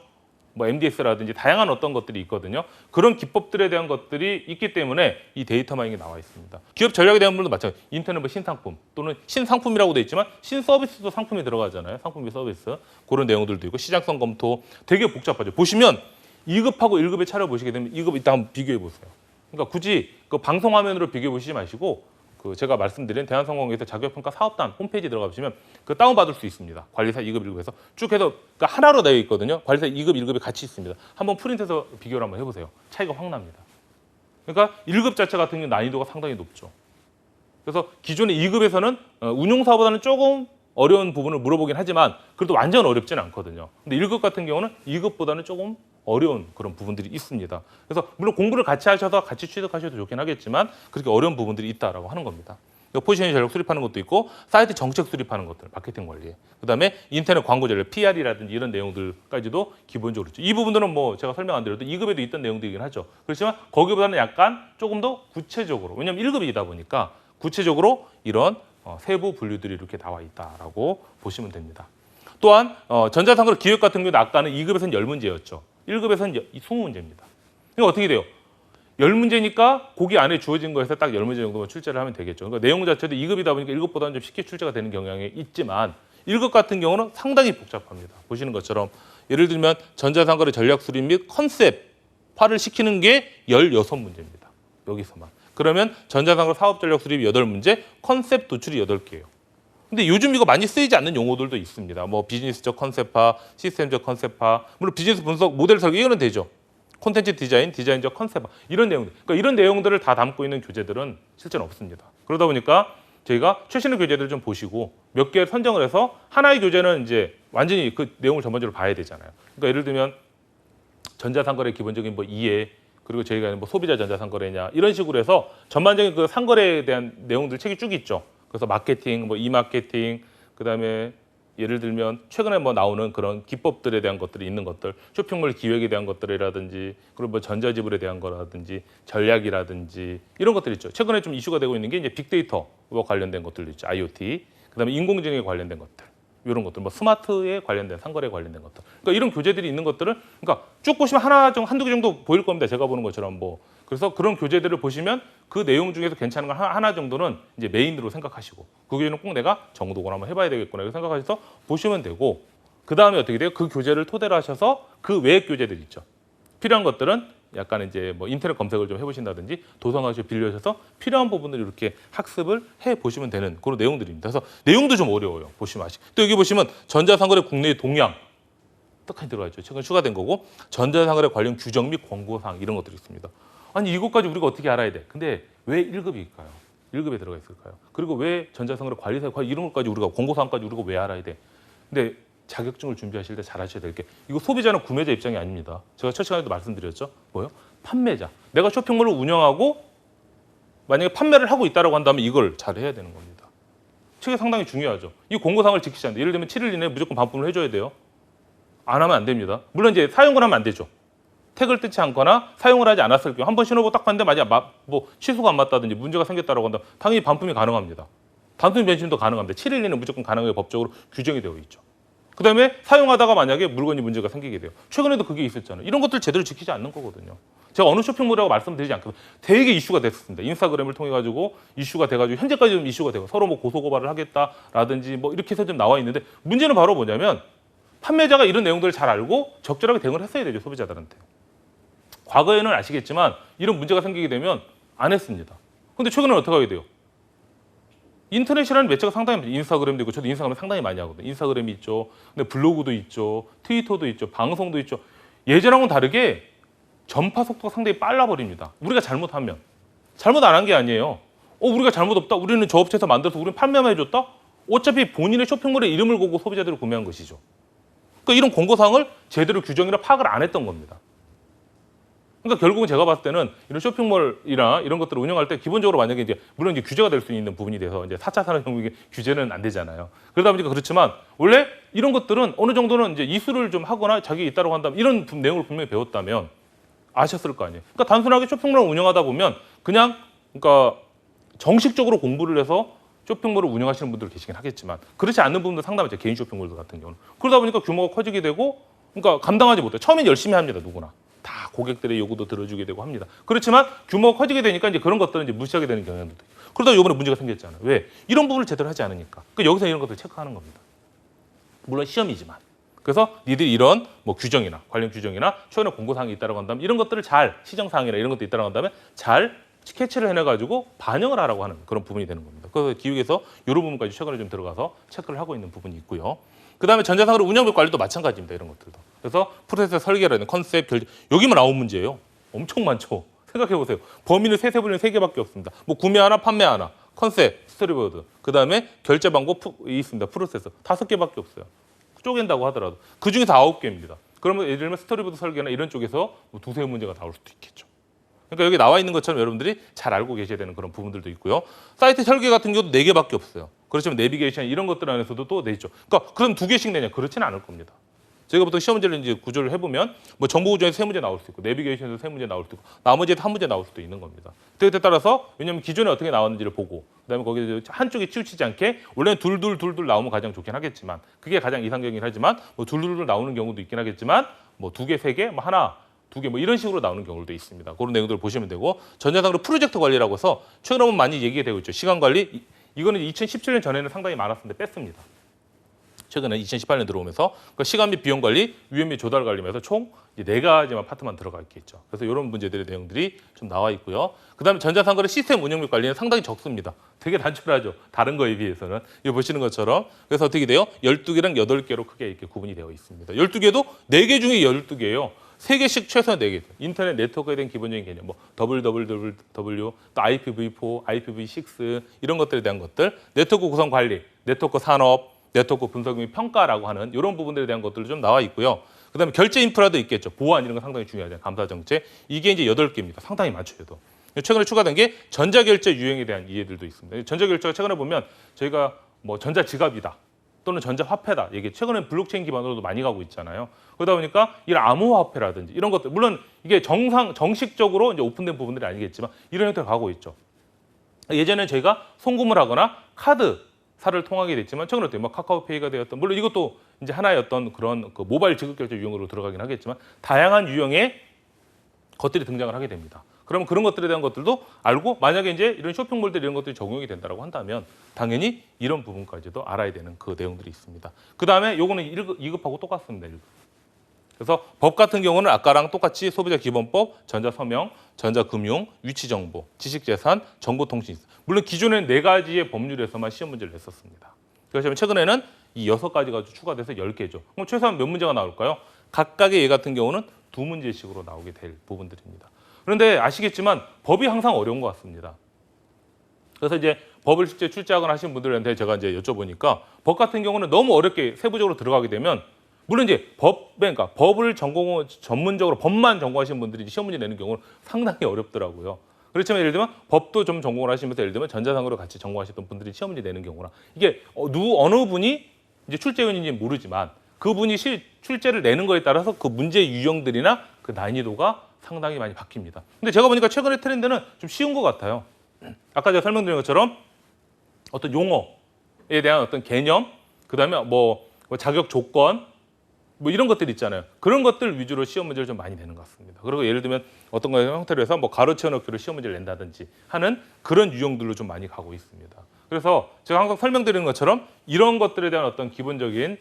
뭐 MDS라든지 다양한 어떤 것들이 있거든요. 그런 기법들에 대한 것들이 있기 때문에 이 데이터 마이닝이 나와 있습니다. 기업 전략에 대한 부분도 마찬가지. 인터넷 뭐 신상품 또는 신상품이라고 돼 있지만 신서비스도 상품이 들어가잖아요. 상품이 서비스. 그런 내용들도 있고 시장성 검토 되게 복잡하죠. 보시면 2급하고 1급의 차를 보시게 되면 2급 이따 한번 비교해 보세요. 그러니까 굳이 그 방송 화면으로 비교해 보시지 마시고 그 제가 말씀드린 대한성공회에서 자격평가 사업단 홈페이지 들어가 보시면 그 다운받을 수 있습니다. 관리사 2급, 1급에서 쭉 해서 그러니까 하나로 되어 있거든요. 관리사 2급, 1급이 같이 있습니다. 한번 프린트해서 비교를 한번 해보세요. 차이가 확 납니다. 그러니까 1급 자체 같은 경우 난이도가 상당히 높죠. 그래서 기존의 2급에서는 운용사보다는 조금 어려운 부분을 물어보긴 하지만 그래도 완전 어렵지는 않거든요. 근데 1급 같은 경우는 2급보다는 조금 어려운 그런 부분들이 있습니다. 그래서 물론 공부를 같이 하셔서 같이 취득하셔도 좋긴 하겠지만 그렇게 어려운 부분들이 있다라고 하는 겁니다. 포지셔닝 전략 수립하는 것도 있고 사이트 정책 수립하는 것들, 마케팅 관리. 그다음에 인터넷 광고 전략, PR이라든지 이런 내용들까지도 기본적으로 있죠. 이 부분들은 뭐 제가 설명 안 드려도 2급에도 있던 내용들이긴 하죠. 그렇지만 거기보다는 약간 조금 더 구체적으로, 왜냐하면 1급이다 보니까 구체적으로 이런 세부 분류들이 이렇게 나와 있다라고 보시면 됩니다. 또한 전자상거래 기획 같은 경우는 아까는 2급에서는 10문제였죠. 1급에서는 20문제입니다. 그러니까 어떻게 돼요? 10문제니까 거기 안에 주어진 거에서 딱 10문제 정도만 출제를 하면 되겠죠. 그러니까 내용 자체도 2급이다 보니까 1급보다는 좀 쉽게 출제가 되는 경향이 있지만 1급 같은 경우는 상당히 복잡합니다. 보시는 것처럼 예를 들면 전자상거래 전략 수립 및 컨셉화를 시키는 게 16문제입니다. 여기서만. 그러면 전자상거래 사업 전략 수립이 8문제, 컨셉 도출이 8개예요. 근데 요즘 이거 많이 쓰이지 않는 용어들도 있습니다. 뭐 비즈니스적 컨셉화, 시스템적 컨셉화, 물론 비즈니스 분석, 모델 설계 이거는 되죠. 콘텐츠 디자인, 디자인적 컨셉화 이런 내용들. 그러니까 이런 내용들을 다 담고 있는 교재들은 실제는 없습니다. 그러다 보니까 저희가 최신의 교재들을 좀 보시고 몇 개 선정을 해서 하나의 교재는 이제 완전히 그 내용을 전반적으로 봐야 되잖아요. 그러니까 예를 들면 전자상거래 기본적인 뭐 이해 그리고 저희가 뭐 소비자 전자상거래냐 이런 식으로 해서 전반적인 그 상거래에 대한 내용들 책이 쭉 있죠. 그래서 마케팅, 뭐 이마케팅, 그다음에 예를 들면 최근에 뭐 나오는 그런 기법들에 대한 것들이 있는 것들, 쇼핑몰 기획에 대한 것들이라든지, 그리고 뭐 전자지불에 대한 거라든지, 전략이라든지 이런 것들 있죠. 최근에 좀 이슈가 되고 있는 게 이제 빅데이터와 관련된 것들도 있죠. IoT, 그다음에 인공지능에 관련된 것들, 이런 것들, 뭐 스마트에 관련된 상거래에 관련된 것들. 그러니까 이런 교재들이 있는 것들을 그러니까 쭉 보시면 한두 개 정도 보일 겁니다. 제가 보는 것처럼 뭐. 그래서 그런 교재들을 보시면 그 내용 중에서 괜찮은 거 하나 정도는 이제 메인으로 생각하시고 그 교재는 꼭 내가 정독을 한번 해봐야 되겠구나 이렇게 생각하셔서 보시면 되고 그 다음에 어떻게 돼요? 그 교재를 토대로 하셔서 그 외의 교재들 있죠. 필요한 것들은 약간 이제 뭐 인터넷 검색을 좀 해보신다든지 도서관에서 빌려셔서 필요한 부분을 이렇게 학습을 해보시면 되는 그런 내용들입니다. 그래서 내용도 좀 어려워요. 보시면 또 여기 보시면 전자상거래 국내의 동향 떡하니 들어가 있죠. 최근 추가된 거고 전자상거래 관련 규정 및 권고사항 이런 것들이 있습니다. 아니 이것까지 우리가 어떻게 알아야 돼? 근데 왜 1급일까요? 1급에 들어가 있을까요? 그리고 왜 전자상거래 관리사 이런 것까지 우리가 권고사항까지 우리가 왜 알아야 돼? 근데 자격증을 준비하실 때 잘 하셔야 될 게 이거 소비자는 구매자 입장이 아닙니다. 제가 첫 시간에도 말씀드렸죠. 뭐요? 판매자. 내가 쇼핑몰을 운영하고 만약에 판매를 하고 있다고 한다면 이걸 잘 해야 되는 겁니다. 책이 상당히 중요하죠. 이 권고사항을 지키지 않는다. 예를 들면 7일 이내에 무조건 반품을 해줘야 돼요. 안 하면 안 됩니다. 물론 이제 사용을 하면 안 되죠. 택을 뜯지 않거나 사용을 하지 않았을 경우 한 번 신호보고 딱 봤는데 만약 뭐 취소가 안 맞다든지 문제가 생겼다고 한다면 당연히 반품이 가능합니다. 반품 변심도 가능합니다. 7일 이내는 무조건 가능하게 법적으로 규정이 되어 있죠. 그다음에 사용하다가 만약에 물건이 문제가 생기게 돼요. 최근에도 그게 있었잖아요. 이런 것들 제대로 지키지 않는 거거든요. 제가 어느 쇼핑몰이라고 말씀드리지 않거든요. 되게 이슈가 됐습니다. 인스타그램을 통해 가지고 이슈가 돼가지고 현재까지 좀 이슈가 되고 서로 뭐 고소고발을 하겠다라든지 뭐 이렇게 해서 좀 나와 있는데 문제는 바로 뭐냐면 판매자가 이런 내용들을 잘 알고 적절하게 대응을 했어야 되죠. 소비자들한테. 과거에는 아시겠지만 이런 문제가 생기게 되면 안 했습니다. 근데 최근에는 어떻게 하게 돼요? 인터넷이라는 매체가 상당히 인스타그램도 있고 저도 인스타그램 상당히 많이 하거든요. 인스타그램이 있죠. 근데 블로그도 있죠. 트위터도 있죠. 방송도 있죠. 예전하고는 다르게 전파 속도가 상당히 빨라버립니다. 우리가 잘못하면. 잘못 안 한 게 아니에요. 우리가 잘못 없다. 우리는 저 업체에서 만들어서 우리는 판매만 해줬다. 어차피 본인의 쇼핑몰의 이름을 보고 소비자들을 구매한 것이죠. 그러니까 이런 권고사항을 제대로 규정이나 파악을 안 했던 겁니다. 그러니까 결국은 제가 봤을 때는 이런 쇼핑몰이나 이런 것들을 운영할 때 기본적으로 만약에 이제 물론 이제 규제가 될 수 있는 부분이 돼서 이제 4차 산업혁명의 규제는 안 되잖아요. 그러다 보니까 그렇지만 원래 이런 것들은 어느 정도는 이제 이수를 좀 하거나 자기 있다고 한다면 이런 내용을 분명히 배웠다면 아셨을 거 아니에요. 그러니까 단순하게 쇼핑몰을 운영하다 보면 그냥 그러니까 정식적으로 공부를 해서 쇼핑몰을 운영하시는 분들 계시긴 하겠지만 그렇지 않는 부분도 상당히 개인 쇼핑몰들 같은 경우는 그러다 보니까 규모가 커지게 되고 그러니까 감당하지 못해요. 처음엔 열심히 합니다. 누구나. 다 고객들의 요구도 들어주게 되고 합니다. 그렇지만 규모가 커지게 되니까 이제 그런 것들은 이제 무시하게 되는 경향도 있고. 그러다 이번에 문제가 생겼잖아요. 왜? 이런 부분을 제대로 하지 않으니까. 그러니까 여기서 이런 것들을 체크하는 겁니다. 물론 시험이지만. 그래서 니들이 이런 뭐 규정이나 관련 규정이나 최근에 공고사항이 있다고 한다면 이런 것들을 잘 시정사항이나 이런 것도 있다고 한다면 잘 캐치를 해내가지고 반영을 하라고 하는 그런 부분이 되는 겁니다. 그래서 기획에서 이런 부분까지 최근에 좀 들어가서 체크를 하고 있는 부분이 있고요. 그다음에 전자상으로 운영비 관리도 마찬가지입니다. 이런 것들도. 그래서 프로세스 설계라는 컨셉, 결제 여기만 나온 문제예요. 엄청 많죠. 생각해 보세요. 범위는 세세분이 3개밖에 없습니다. 뭐 구매 하나, 판매 하나, 컨셉, 스토리보드, 그다음에 결제 방법 있습니다. 프로세스 5개밖에 없어요. 쪼갠다고 하더라도 그 중에서 9개입니다. 그러면 예를 들면 스토리보드 설계나 이런 쪽에서 뭐 2-3 문제가 나올 수도 있겠죠. 그러니까 여기 나와 있는 것처럼 여러분들이 잘 알고 계셔야 되는 그런 부분들도 있고요. 사이트 설계 같은 경우도 4개밖에 없어요. 그렇지만 내비게이션 이런 것들 안에서도 또 내죠. 그러니까 그럼 2개씩 내냐? 그렇지는 않을 겁니다. 저희가 보통 시험 문제를 이제 구조를 해보면 뭐 정보 구조에서 3문제 나올 수 있고 내비게이션에서 3문제 나올 수도 있고 나머지에도 1문제 나올 수도 있는 겁니다. 그때 따라서 왜냐하면 기존에 어떻게 나왔는지를 보고 그다음에 거기에 한쪽에 치우치지 않게 원래는 둘둘 나오면 가장 좋긴 하겠지만 그게 가장 이상적이긴 하지만 뭐 둘둘 나오는 경우도 있긴 하겠지만 뭐 2개, 3개, 뭐 하나 2개 뭐 이런 식으로 나오는 경우도 있습니다. 그런 내용들을 보시면 되고 전자상으로 프로젝트 관리라고 해서 최근에 보면 많이 얘기가 되고 있죠. 시간 관리 이거는 2017년 전에는 상당히 많았는데 뺐습니다. 최근에 2018년 들어오면서 그러니까 시간 및 비용 관리, 위험 및 조달 관리면서 총 4가지만 파트만 들어가 있겠죠. 그래서 이런 문제들의 내용들이 좀 나와 있고요. 그다음에 전자상거래 시스템 운영 및 관리는 상당히 적습니다. 되게 단촐하죠. 다른 거에 비해서는. 이거 보시는 것처럼. 그래서 어떻게 돼요? 12개랑 8개로 크게 이렇게 구분이 되어 있습니다. 12개도 4개 중에 12개예요. 3개씩 최소한 4개. 인터넷 네트워크에 대한 기본적인 개념, 뭐 WWW, 또 IPv4, IPv6 이런 것들에 대한 것들, 네트워크 구성 관리, 네트워크 산업, 네트워크 분석 및 평가라고 하는 이런 부분들에 대한 것들도 좀 나와 있고요. 그다음에 결제 인프라도 있겠죠. 보안 이런 거 상당히 중요하잖아요. 감사 정책. 이게 이제 8개입니다. 상당히 많죠, 얘도. 최근에 추가된 게 전자결제 유형에 대한 이해들도 있습니다. 전자결제가 최근에 보면 저희가 뭐 전자지갑이다. 또는 전자화폐다. 이게 최근에 블록체인 기반으로도 많이 가고 있잖아요. 그러다 보니까 이런 암호화폐라든지 이런 것들 물론 이게 정식적으로 이제 오픈된 부분들이 아니겠지만 이런 형태로 가고 있죠. 예전에 저희가 송금을 하거나 카드사를 통하게 됐지만 최근에 어때요? 뭐 카카오페이가 되었던 물론 이것도 이제 하나의 어떤 그런 그 모바일 지급 결제 유형으로 들어가긴 하겠지만 다양한 유형의 것들이 등장을 하게 됩니다. 그러면 그런 것들에 대한 것들도 알고 만약에 이제 이런 쇼핑몰들 이런 것들이 적용이 된다고 한다면 당연히 이런 부분까지도 알아야 되는 그 내용들이 있습니다. 그 다음에 요거는 2급하고 똑같습니다. 1급. 그래서 법 같은 경우는 아까랑 똑같이 소비자 기본법, 전자서명, 전자금융, 위치정보, 지식재산, 정보통신. 물론 기존에는 4가지의 법률에서만 시험 문제를 냈었습니다. 그렇지만 최근에는 이 6가지가 추가돼서 10개죠. 그럼 최소한 몇 문제가 나올까요? 각각의 예 같은 경우는 2문제씩으로 나오게 될 부분들입니다. 그런데 아시겠지만 법이 항상 어려운 것 같습니다. 그래서 이제 법을 실제 출제하거나 하신 분들한테 제가 이제 여쭤보니까 법 같은 경우는 너무 어렵게 세부적으로 들어가게 되면 물론 이제 그러니까 법을 전문적으로 법만 전공하시는 분들이 시험 문제 내는 경우는 상당히 어렵더라고요. 그렇지만 예를 들면 법도 좀 전공을 하시면서 예를 들면 전자상으로 같이 전공하셨던 분들이 시험 문제 내는 경우나 이게 어느 분이 이제 출제위원인지 모르지만 그분이 출제를 내는 거에 따라서 그 문제 유형들이나 그 난이도가 상당히 많이 바뀝니다. 근데 제가 보니까 최근의 트렌드는 좀 쉬운 것 같아요. 아까 제가 설명드린 것처럼 어떤 용어에 대한 어떤 개념, 그다음에 뭐 자격 조건, 뭐 이런 것들 있잖아요. 그런 것들 위주로 시험 문제를 좀 많이 내는 것 같습니다. 그리고 예를 들면 어떤 거의 형태로 해서 뭐 가로채어 넣기로 시험 문제를 낸다든지 하는 그런 유형들로 좀 많이 가고 있습니다. 그래서 제가 항상 설명드리는 것처럼 이런 것들에 대한 어떤 기본적인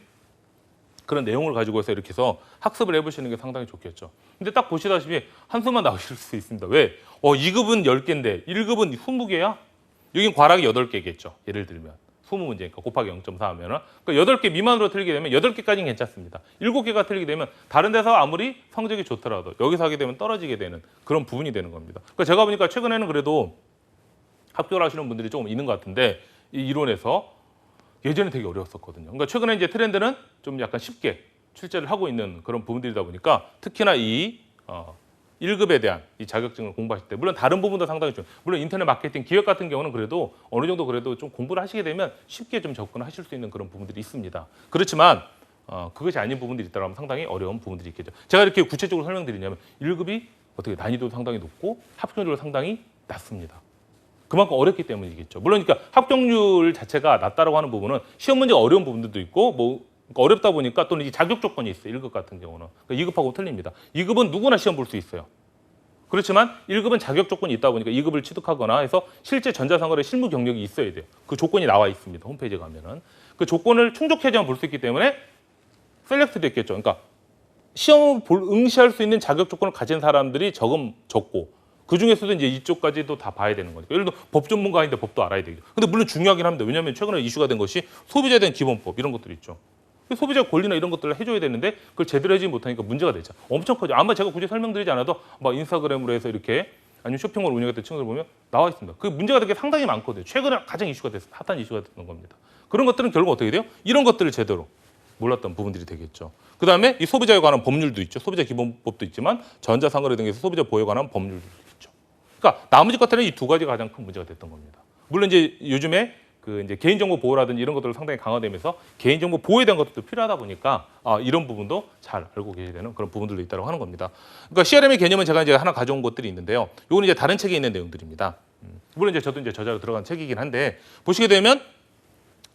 그런 내용을 가지고 해서 이렇게 해서 학습을 해보시는 게 상당히 좋겠죠. 근데 딱 보시다시피 한수만 나오실 수 있습니다. 왜? 2급은 10개인데 1급은 20개야? 여긴 과락이 8개겠죠. 예를 들면. 20 문제니까 곱하기 0.4 하면은 그러니까 8개 미만으로 틀리게 되면 8개까지는 괜찮습니다. 7개가 틀리게 되면 다른 데서 아무리 성적이 좋더라도 여기서 하게 되면 떨어지게 되는 그런 부분이 되는 겁니다. 그러니까 제가 보니까 최근에는 그래도 합격을 하시는 분들이 조금 있는 것 같은데 이 이론에서 예전에 되게 어려웠었거든요. 그러니까 최근에 이제 트렌드는 좀 약간 쉽게 출제를 하고 있는 그런 부분들이다 보니까 특히나 이 1급에 대한 이 자격증을 공부하실 때 물론 다른 부분도 상당히 좀 물론 인터넷 마케팅 기획 같은 경우는 그래도 어느 정도 그래도 좀 공부를 하시게 되면 쉽게 좀 접근하실 수 있는 그런 부분들이 있습니다. 그렇지만 그것이 아닌 부분들이 있다면 상당히 어려운 부분들이 있겠죠. 제가 이렇게 구체적으로 설명드리냐면 1급이 어떻게 난이도도 상당히 높고 합격률도 상당히 낮습니다. 그만큼 어렵기 때문이겠죠. 물론 그러니까 합격률 자체가 낮다라고 하는 부분은 시험 문제가 어려운 부분들도 있고 뭐 그러니까 어렵다 보니까 또는 이 자격 조건이 있어요. 1급 같은 경우는. 그러니까 2급하고 틀립니다. 2급은 누구나 시험 볼 수 있어요. 그렇지만 1급은 자격 조건이 있다 보니까 2급을 취득하거나 해서 실제 전자상거래 실무 경력이 있어야 돼요. 그 조건이 나와 있습니다. 홈페이지에 가면은. 그 조건을 충족해야만 볼 수 있기 때문에 셀렉트도 있겠죠. 그러니까 시험을 응시할 수 있는 자격 조건을 가진 사람들이 적고 그 중에서도 이제 이쪽까지도 다 봐야 되는 거니까. 예를 들어 법 전문가인데 법도 알아야 되겠죠. 근데 물론 중요하긴 합니다. 왜냐하면 최근에 이슈가 된 것이 소비자에 대한 기본법 이런 것들이 있죠. 소비자 권리나 이런 것들을 해줘야 되는데 그걸 제대로 해주지 못하니까 문제가 되죠. 엄청 커져. 아마 제가 굳이 설명드리지 않아도 막 인스타그램으로 해서 이렇게 아니면 쇼핑몰 운영했던 친구들 보면 나와 있습니다. 그 문제가 되게 상당히 많거든요. 최근에 가장 이슈가 됐어요. 핫한 이슈가 됐던 겁니다. 그런 것들은 결국 어떻게 돼요? 이런 것들을 제대로 몰랐던 부분들이 되겠죠. 그다음에 이 소비자에 관한 법률도 있죠. 소비자 기본법도 있지만 전자상거래 등에서 소비자 보호에 관한 법률도 있죠. 그러니까 나머지 것들은 이 두 가지가 가장 큰 문제가 됐던 겁니다. 물론 이제 요즘에 그 이제 개인정보 보호라든지 이런 것들을 상당히 강화되면서 개인정보 보호에 대한 것도 필요하다 보니까 이런 부분도 잘 알고 계셔야 되는 그런 부분들도 있다고 하는 겁니다. 그러니까 CRM의 개념은 제가 이제 하나 가져온 것들이 있는데요. 이거는 이제 다른 책에 있는 내용들입니다. 물론 이제 저도 이제 저자로 들어간 책이긴 한데 보시게 되면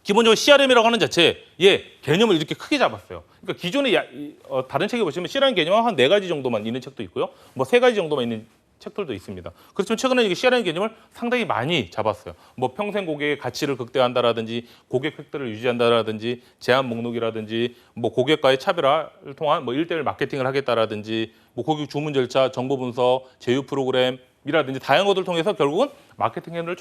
기본적으로 CRM이라고 하는 자체의 개념을 이렇게 크게 잡았어요. 그러니까 기존의 다른 책에 보시면 CRM 개념은 한 4가지 정도만 있는 책도 있고요. 뭐 3가지 정도만 있는 책들도 있습니다. 그렇지만 최근에 이게 CRM 개념을 상당히 많이 잡았어요. 뭐 평생 고객의 가치를 극대화한다라든지 고객 획득을 유지한다라든지 제한 목록이라든지 뭐 고객과의 차별화를 통한 뭐 1:1 마케팅을 하겠다라든지 뭐 고객 주문 절차, 정보 분석, 제휴 프로그램이라든지 다양한 것들을 통해서 결국은 마케팅 개념을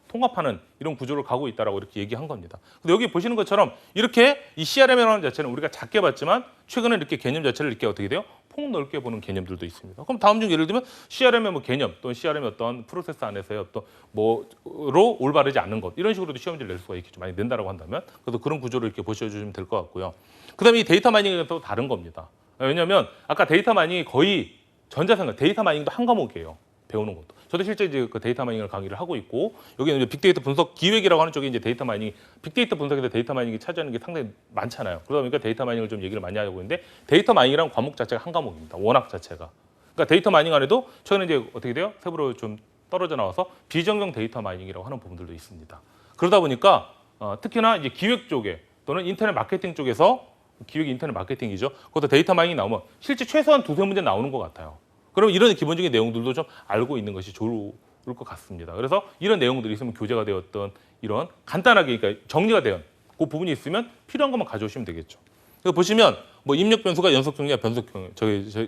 통합하는 이런 구조를 가고 있다라고 이렇게 얘기한 겁니다. 근데 여기 보시는 것처럼 이렇게 이 CRM이라는 자체는 우리가 작게 봤지만 최근에 이렇게 개념 자체를 이렇게 어떻게 돼요? 폭넓게 보는 개념들도 있습니다. 그럼 다음 중 예를 들면 CRM의 뭐 개념 또는 CRM의 어떤 프로세스 안에서의 어떤 뭐로 올바르지 않는 것 이런 식으로도 시험 문제를 낼 수가 있겠죠. 많이 낸다라고 한다면 그래서 그런 구조를 이렇게 보셔주시면 될 것 같고요. 그다음에 이 데이터 마이닝은 또 다른 겁니다. 왜냐하면 아까 데이터 마이닝이 거의 전자상거래 데이터 마이닝도 한 과목이에요. 배우는 것도. 저도 실제 이제 그 데이터 마이닝을 강의를 하고 있고 여기는 이제 빅데이터 분석 기획이라고 하는 쪽에 이제 데이터 마이닝, 빅데이터 분석에서 데이터 마이닝이 차지하는 게 상당히 많잖아요. 그러다 보니까 데이터 마이닝을 좀 얘기를 많이 하고 있는데 데이터 마이닝이라는 과목 자체가 한 과목입니다. 원학 자체가. 그러니까 데이터 마이닝 안에도 최근에 이제 어떻게 돼요? 세부로 좀 떨어져 나와서 비정형 데이터 마이닝이라고 하는 부분들도 있습니다. 그러다 보니까 특히나 이제 기획 쪽에 또는 인터넷 마케팅 쪽에서 기획이 인터넷 마케팅이죠. 그것도 데이터 마이닝이 나오면 실제 최소한 2-3문제 나오는 것 같아요. 그럼 이런 기본적인 내용들도 좀 알고 있는 것이 좋을 것 같습니다. 그래서 이런 내용들이 있으면 교재가 되었던 이런 간단하게 그러니까 정리가 되는 그 부분이 있으면 필요한 것만 가져오시면 되겠죠. 그래서 보시면 뭐 입력 변수가 연속형이냐 변속형,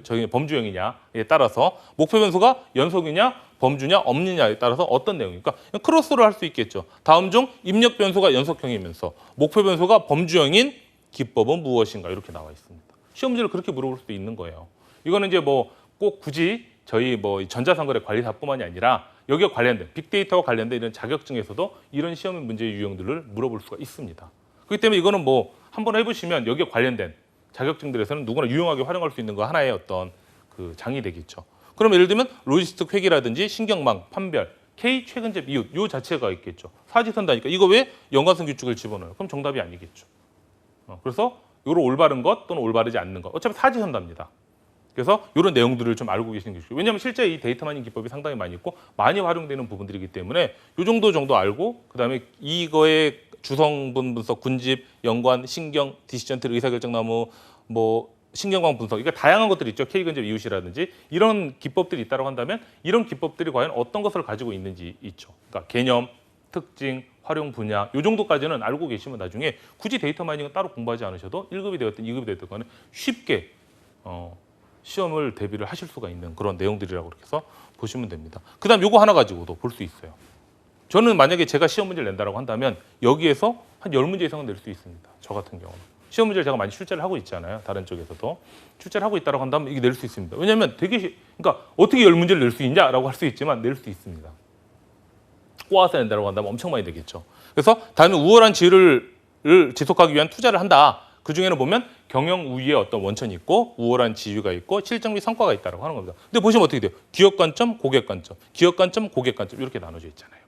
저기 범주형이냐에 따라서 목표 변수가 연속이냐 범주냐 없느냐에 따라서 어떤 내용입니까? 크로스로 할 수 있겠죠. 다음 중 입력 변수가 연속형이면서 목표 변수가 범주형인 기법은 무엇인가 이렇게 나와 있습니다. 시험 문제를 그렇게 물어볼 수도 있는 거예요. 이거는 이제 뭐 꼭 굳이 저희 뭐 전자상거래 관리사뿐만이 아니라 여기에 관련된 빅데이터와 관련된 이런 자격증에서도 이런 시험 문제의 유형들을 물어볼 수가 있습니다. 그렇기 때문에 이거는 뭐 한번 해보시면 여기에 관련된 자격증들에서는 누구나 유용하게 활용할 수 있는 거 하나의 어떤 그 장이 되겠죠. 그럼 예를 들면 로지스틱 회계라든지 신경망, 판별, K 최근접 이웃 요 자체가 있겠죠. 사지선다니까 이거 왜 연관성 규칙을 집어넣어요? 그럼 정답이 아니겠죠. 그래서 요로 올바른 것 또는 올바르지 않는 것 어차피 사지선다입니다. 그래서 이런 내용들을 좀 알고 계시는 게 좋죠. 왜냐하면 실제 이 데이터 마이닝 기법이 상당히 많이 있고 많이 활용되는 부분들이기 때문에 이 정도 알고 그다음에 이거의 주성분 분석, 군집, 연관, 신경, 디시전 트리, 의사결정 나무, 뭐 신경광 분석, 이게 다양한 것들이 있죠. K근접 이웃이라든지 이런 기법들이 있다고 한다면 이런 기법들이 과연 어떤 것을 가지고 있는지 있죠. 그러니까 개념, 특징, 활용 분야 이 정도까지는 알고 계시면 나중에 굳이 데이터 마이닝은 따로 공부하지 않으셔도 1급이 되었든 2급이 되었든 간에 쉽게 시험을 대비를 하실 수가 있는 그런 내용들이라고 이렇게 해서 보시면 됩니다. 그다음 요거 하나 가지고도 볼 수 있어요. 저는 만약에 제가 시험 문제를 낸다라고 한다면 여기에서 한 10문제 이상은 낼 수 있습니다. 저 같은 경우는. 시험 문제를 제가 많이 출제를 하고 있잖아요. 다른 쪽에서도. 출제를 하고 있다고 한다면 이게 낼 수 있습니다. 왜냐하면 그러니까 어떻게 10문제를 낼 수 있냐라고 할 수 있지만 낼 수 있습니다. 꼬아서 낸다고 한다면 엄청 많이 되겠죠. 그래서 다음에 우월한 지위를 지속하기 위한 투자를 한다. 그중에는 보면 경영 우위의 어떤 원천이 있고 우월한 지위가 있고 실적 및 성과가 있다고 하는 겁니다. 근데 보시면 어떻게 돼요? 기업 관점, 고객 관점, 기업 관점, 고객 관점 이렇게 나눠져 있잖아요.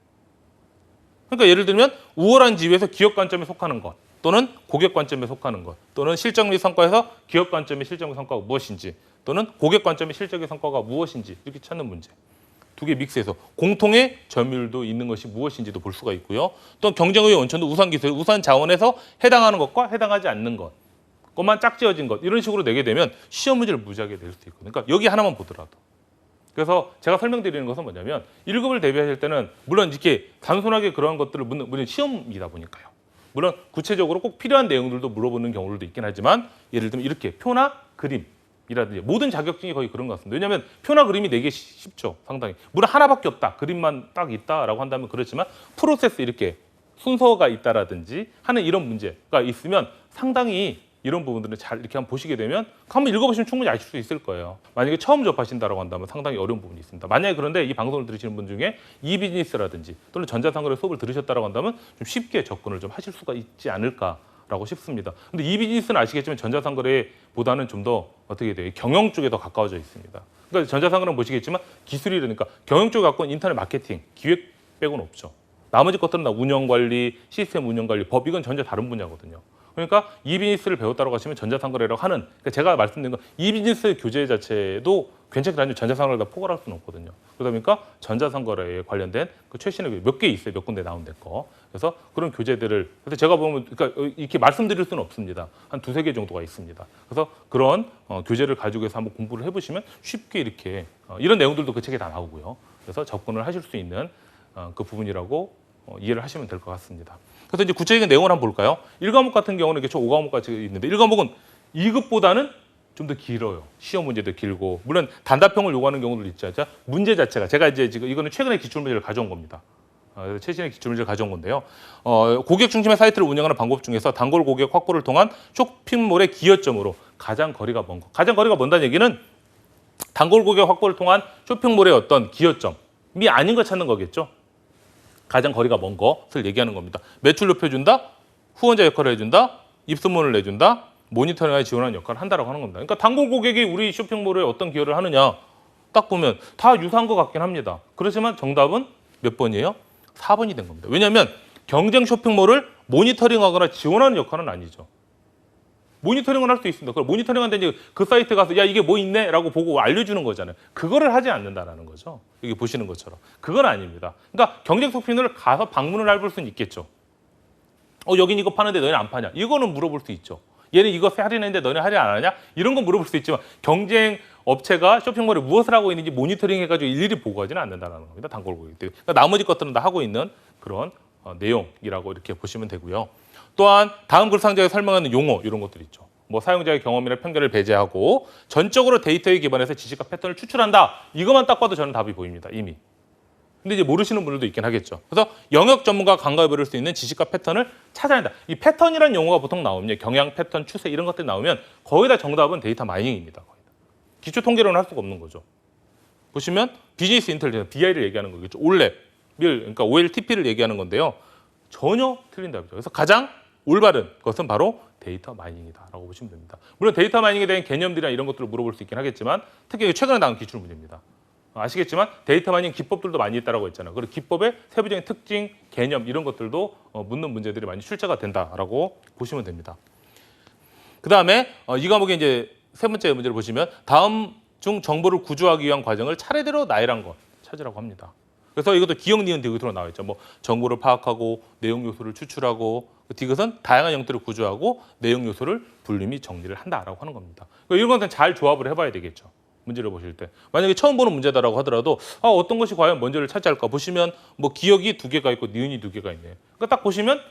그러니까 예를 들면 우월한 지위에서 기업 관점에 속하는 것 또는 고객 관점에 속하는 것 또는 실적 및 성과에서 기업 관점의 실적 및 성과가 무엇인지 또는 고객 관점의 실적의 성과가 무엇인지 이렇게 찾는 문제. 두 개 믹스해서 공통의 점유율도 있는 것이 무엇인지도 볼 수가 있고요. 또 경쟁의 원천도 우선 기술, 우선 자원에서 해당하는 것과 해당하지 않는 것, 것만 짝지어진 것 이런 식으로 내게 되면 시험 문제를 무지하게 낼 수 있거든요. 그러니까 여기 하나만 보더라도. 그래서 제가 설명드리는 것은 뭐냐면 1급을 대비하실 때는 물론 이렇게 단순하게 그러한 것들을 묻는 시험이다 보니까요. 물론 구체적으로 꼭 필요한 내용들도 물어보는 경우들도 있긴 하지만 예를 들면 이렇게 표나 그림 이라든지 모든 자격증이 거의 그런 것 같습니다. 왜냐하면 표나 그림이 내기 쉽죠. 상당히. 물론 하나밖에 없다. 그림만 딱 있다라고 한다면 그렇지만 프로세스 이렇게 순서가 있다라든지 하는 이런 문제가 있으면 상당히 이런 부분들을 잘 이렇게 한번 보시게 되면 한번 읽어보시면 충분히 아실 수 있을 거예요. 만약에 처음 접하신다라고 한다면 상당히 어려운 부분이 있습니다. 만약에 그런데 이 방송을 들으시는 분 중에 이비즈니스라든지 또는 전자상거래 수업을 들으셨다라고 한다면 좀 쉽게 접근을 좀 하실 수가 있지 않을까라고 싶습니다. 근데 이비즈니스는 아시겠지만 전자상거래보다는 좀 더 어떻게 돼요? 경영 쪽에 더 가까워져 있습니다. 그러니까 전자상거래는 보시겠지만 기술이라니까 경영 쪽에 갖고 있는 인터넷 마케팅, 기획 빼고는 없죠. 나머지 것들은 다 운영관리, 시스템 운영관리, 법 이건 전혀 다른 분야거든요. 그러니까 이비즈니스를 배웠다고 하시면 전자상거래라고 하는 그러니까 제가 말씀드린 건 이비즈니스 교재 자체도 괜찮긴 한데 전자상거래를 다 포괄할 수는 없거든요. 그러다 보니까 전자상거래에 관련된 그 최신의 몇 개 있어요. 몇 군데 나온 데 거. 그래서 그런 교재들을 그래서 제가 보면 그러니까 이렇게 말씀드릴 수는 없습니다. 한 두세 개 정도가 있습니다. 그래서 그런 교재를 가지고 해서 한번 공부를 해보시면 쉽게 이렇게 이런 내용들도 그 책에 다 나오고요. 그래서 접근을 하실 수 있는 그 부분이라고 이해를 하시면 될 것 같습니다. 그래서 이제 구체적인 내용을 한번 볼까요? 1과목 같은 경우는 이게 총 5과목까지 있는데 1과목은 2급보다는 좀 더 길어요. 시험 문제도 길고 물론 단답형을 요구하는 경우도 있지 않죠. 문제 자체가 제가 이제 지금 이거는 최근에 기출 문제를 가져온 겁니다. 최신의 기출 문제를 가져온 건데요. 고객 중심의 사이트를 운영하는 방법 중에서 단골 고객 확보를 통한 쇼핑몰의 기여점으로 가장 거리가 먼 것. 가장 거리가 먼다는 얘기는 단골 고객 확보를 통한 쇼핑몰의 어떤 기여점이 아닌 거 찾는 거겠죠. 가장 거리가 먼 것을 얘기하는 겁니다. 매출 높여준다, 후원자 역할을 해준다, 입소문을 내준다, 모니터링에 지원하는 역할을 한다라고 하는 겁니다. 그러니까 단골 고객이 우리 쇼핑몰에 어떤 기여를 하느냐 딱 보면 다 유사한 것 같긴 합니다. 그렇지만 정답은 몇 번이에요? 4번이 된 겁니다. 왜냐하면 경쟁 쇼핑몰을 모니터링하거나 지원하는 역할은 아니죠. 모니터링은 할 수 있습니다. 그걸 모니터링한데 이제 그 사이트 가서 야 이게 뭐 있네? 라고 보고 알려주는 거잖아요. 그거를 하지 않는다라는 거죠. 여기 보시는 것처럼. 그건 아닙니다. 그러니까 경쟁 쇼핑몰을 가서 방문을 해볼 수는 있겠죠. 여긴 이거 파는데 너희는 안 파냐? 이거는 물어볼 수 있죠. 얘는 이거 할인했는데 너네 할인 안 하냐? 이런 건 물어볼 수 있지만 경쟁 업체가 쇼핑몰에 무엇을 하고 있는지 모니터링 해가지고 일일이 보고하지는 않는다는 겁니다. 단골 고객들. 그러니까 나머지 것들은 다 하고 있는 그런 내용이라고 이렇게 보시면 되고요. 또한 다음 글 상자에 설명하는 용어 이런 것들 있죠. 뭐 사용자의 경험이나 편견을 배제하고 전적으로 데이터에 기반해서 지식과 패턴을 추출한다. 이것만 딱 봐도 저는 답이 보입니다. 이미. 근데 이제 모르시는 분들도 있긴 하겠죠. 그래서 영역 전문가 감각을 배울 수 있는 지식과 패턴을 찾아낸다. 이 패턴이라는 용어가 보통 나오면 경향, 패턴, 추세 이런 것들이 나오면 거의 다 정답은 데이터 마이닝입니다. 거의 다. 기초 통계로는 할 수가 없는 거죠. 보시면 비즈니스 인텔리전스, BI를 얘기하는 거겠죠. 올랩, 그러니까 OLTP를 얘기하는 건데요. 전혀 틀린 답이죠. 그래서 가장 올바른 것은 바로 데이터 마이닝이다라고 보시면 됩니다. 물론 데이터 마이닝에 대한 개념들이나 이런 것들을 물어볼 수 있긴 하겠지만 특히 최근에 나온 기출 문제입니다. 아시겠지만 데이터 마이닝 기법들도 많이 있다고 했잖아요. 그리고 기법의 세부적인 특징, 개념 이런 것들도 묻는 문제들이 많이 출제가 된다라고 보시면 됩니다. 그 다음에 이 과목의 이제 세 번째 문제를 보시면 다음 중 정보를 구조하기 위한 과정을 차례대로 나열한 것 찾으라고 합니다. 그래서 이것도 기억, 니은, 디귿으로 나와 있죠. 뭐 정보를 파악하고 내용 요소를 추출하고 디귿은 다양한 형태를 구조하고 내용 요소를 분류 및 정리를 한다라고 하는 겁니다. 이런 것은 잘 조합을 해봐야 되겠죠. 문제를 보실 때 만약에 처음 보는 문제다라고 하더라도 어떤 것이 과연 먼저를 차지할까 보시면 뭐 기억이 두 개가 있고 니은이 두 개가 있네요. 그러니까 딱 보시면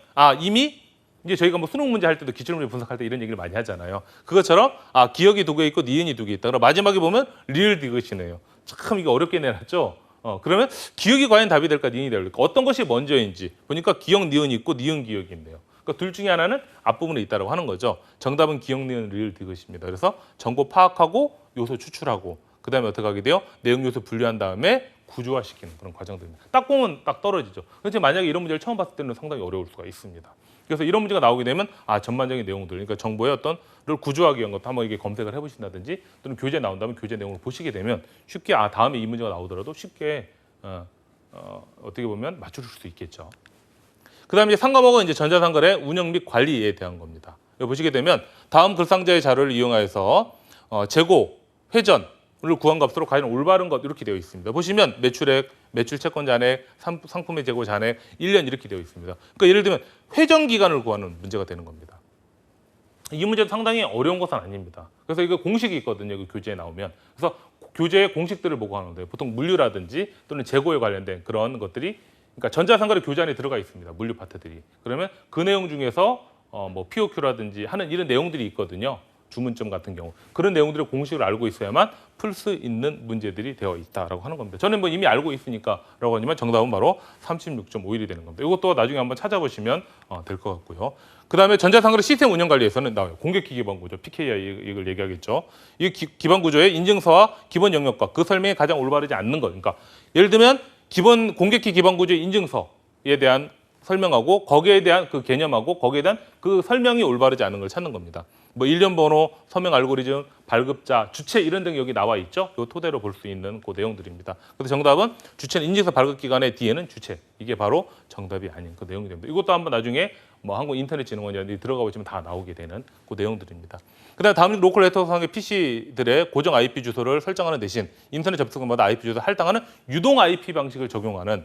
이미 이제 저희가 뭐 수능 문제 할 때도 기출 문제 분석할 때 이런 얘기를 많이 하잖아요. 그것처럼 기억이 두 개 있고 니은이 두 개 있다. 그럼 마지막에 보면 리을 디귿이네요. 참 이거 어렵게 내놨죠. 그러면 기억이 과연 답이 될까 니은이 될까 어떤 것이 먼저인지 보니까 기억 니은이 있고 니은 기억이 있네요. 그러니까 둘 중에 하나는 앞부분에 있다고 하는 거죠. 정답은 기억, 니은, 리을, 디귿입니다. 그래서 정보 파악하고 요소 추출하고 그다음에 어떻게 하게 돼요? 내용 요소 분류한 다음에 구조화시키는 그런 과정들입니다. 딱 보면 딱 떨어지죠. 그래서 만약에 이런 문제를 처음 봤을 때는 상당히 어려울 수가 있습니다. 그래서 이런 문제가 나오게 되면 전반적인 내용들, 그러니까 정보의 어떤 를 구조하기 위한 것도 한번 이게 검색을 해보신다든지 또는 교재 나온다면 교재 내용을 보시게 되면 쉽게 다음에 이 문제가 나오더라도 쉽게 어떻게 보면 맞출 수 있겠죠. 그다음에 이제 3과목은 이제 전자상거래 운영 및 관리에 대한 겁니다. 여기 보시게 되면 다음 글상자의 자료를 이용하여서 재고, 회전을 구한 값으로 과연 올바른 것 이렇게 되어 있습니다. 보시면 매출액, 매출 채권 잔액, 상품의 재고 잔액, 1년 이렇게 되어 있습니다. 그러니까 예를 들면 회전 기간을 구하는 문제가 되는 겁니다. 이 문제도 상당히 어려운 것은 아닙니다. 그래서 이거 공식이 있거든요. 그 교재에 나오면. 그래서 교재의 공식들을 보고 하는데 보통 물류라든지 또는 재고에 관련된 그런 것들이 그러니까 전자상거래 교재 안에 들어가 있습니다. 물류 파트들이. 그러면 그 내용 중에서 뭐 POQ라든지 하는 이런 내용들이 있거든요. 주문점 같은 경우. 그런 내용들의 공식을 알고 있어야만 풀 수 있는 문제들이 되어 있다라고 하는 겁니다. 저는 뭐 이미 알고 있으니까라고 하지만 정답은 바로 36.51이 되는 겁니다. 이것도 나중에 한번 찾아보시면 될 것 같고요. 그다음에 전자상거래 시스템 운영 관리에서는 나와요. 공격기 기반 구조, PKI 이걸 얘기하겠죠. 이 기반 구조의 인증서와 기본 영역과 그 설명이 가장 올바르지 않는 것. 그러니까 예를 들면 기본 공격기 기반 구조의 인증서에 대한 설명하고 거기에 대한 그 개념하고 거기에 대한 그 설명이 올바르지 않은 걸 찾는 겁니다. 뭐 일련 번호, 서명 알고리즘, 발급자, 주체 이런 등이 여기 나와 있죠. 이 토대로 볼 수 있는 그 내용들입니다. 그래서 정답은 주체는 인증서 발급 기관의 뒤에는 주체. 이게 바로 정답이 아닌 그 내용이 됩니다. 이것도 한번 나중에 뭐 한국인터넷진흥원이 들어가 보시면 다 나오게 되는 그 내용들입니다. 그다음 다음 로컬 네트워크상의 PC들의 고정 IP 주소를 설정하는 대신 인터넷 접속마다 IP 주소를 할당하는 유동 IP 방식을 적용하는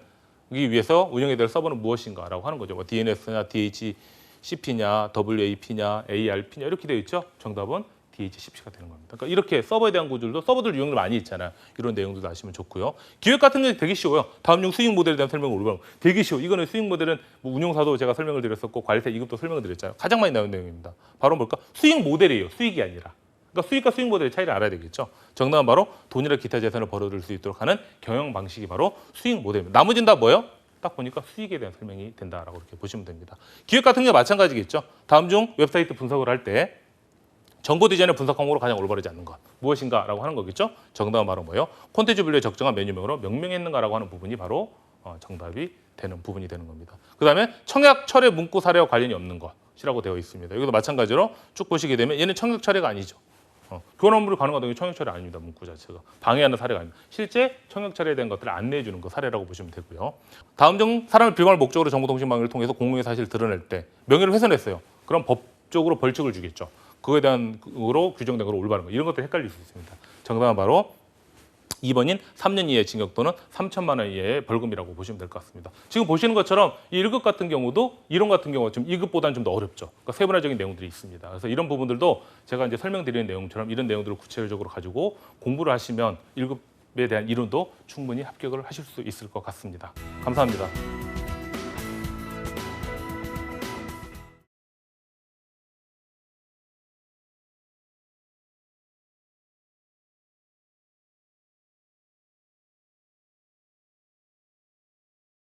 이 위해서 운영해야 될 서버는 무엇인가라고 하는 거죠. 뭐 DNS냐, DHCP냐, WAP냐, ARP냐 이렇게 되어 있죠. 정답은 DHCP가 되는 겁니다. 그러니까 이렇게 서버에 대한 구조들도 서버들 유형들 많이 있잖아요. 이런 내용들도 아시면 좋고요. 기획 같은 게 되게 쉬워요. 다음 중 수익 모델에 대한 설명을 올바로 되게 쉬워. 이거는 수익 모델은 뭐 운용사도 제가 설명을 드렸었고 관리사 2급도 설명을 드렸잖아요. 가장 많이 나오는 내용입니다. 바로 뭘까? 수익 모델이에요. 수익이 아니라. 그러니까 수익과 수익 모델의 차이를 알아야 되겠죠. 정답은 바로 돈이나 기타 재산을 벌어들일 수 있도록 하는 경영 방식이 바로 수익 모델입니다. 나머지는 다 뭐예요? 딱 보니까 수익에 대한 설명이 된다라고 이렇게 보시면 됩니다. 기획 같은 게 마찬가지겠죠. 다음 중 웹사이트 분석을 할 때 정보 디자인의 분석 항목으로 가장 올바르지 않는 것 무엇인가라고 하는 거겠죠. 정답은 바로 뭐예요? 콘텐츠 분류의 적정한 메뉴명으로 명명했는가라고 하는 부분이 바로 정답이 되는 부분이 되는 겁니다. 그다음에 청약 철회 문구 사례와 관련이 없는 것이라고 되어 있습니다. 여기도 마찬가지로 쭉 보시게 되면 얘는 청약 철회가 아니죠. 교원 업무를 가능하다는 게 청약 철회 아닙니다. 문구 자체가 방해하는 사례가 아닙니다. 실제 청약 철회에 대한 것들을 안내해 주는 거 사례라고 보시면 되고요. 다음 중 사람을 비방할 목적으로 정보통신망을 통해서 공공의 사실을 드러낼 때 명예를 훼손했어요. 그럼 법적으로 벌칙을 주겠죠. 그거에 대한 으로 규정된 거로 올바른 거 이런 것들 헷갈릴 수 있습니다. 정답은 바로 2번인 3년 이하의 징역 또는 3천만 원 이하의 벌금이라고 보시면 될 것 같습니다. 지금 보시는 것처럼 이 1급 같은 경우도 이론 같은 경우가 좀 2급보다는 좀 더 어렵죠. 그러니까 세분화적인 내용들이 있습니다. 그래서 이런 부분들도 제가 이제 설명드리는 내용처럼 이런 내용들을 구체적으로 가지고 공부를 하시면 1급에 대한 이론도 충분히 합격을 하실 수 있을 것 같습니다. 감사합니다.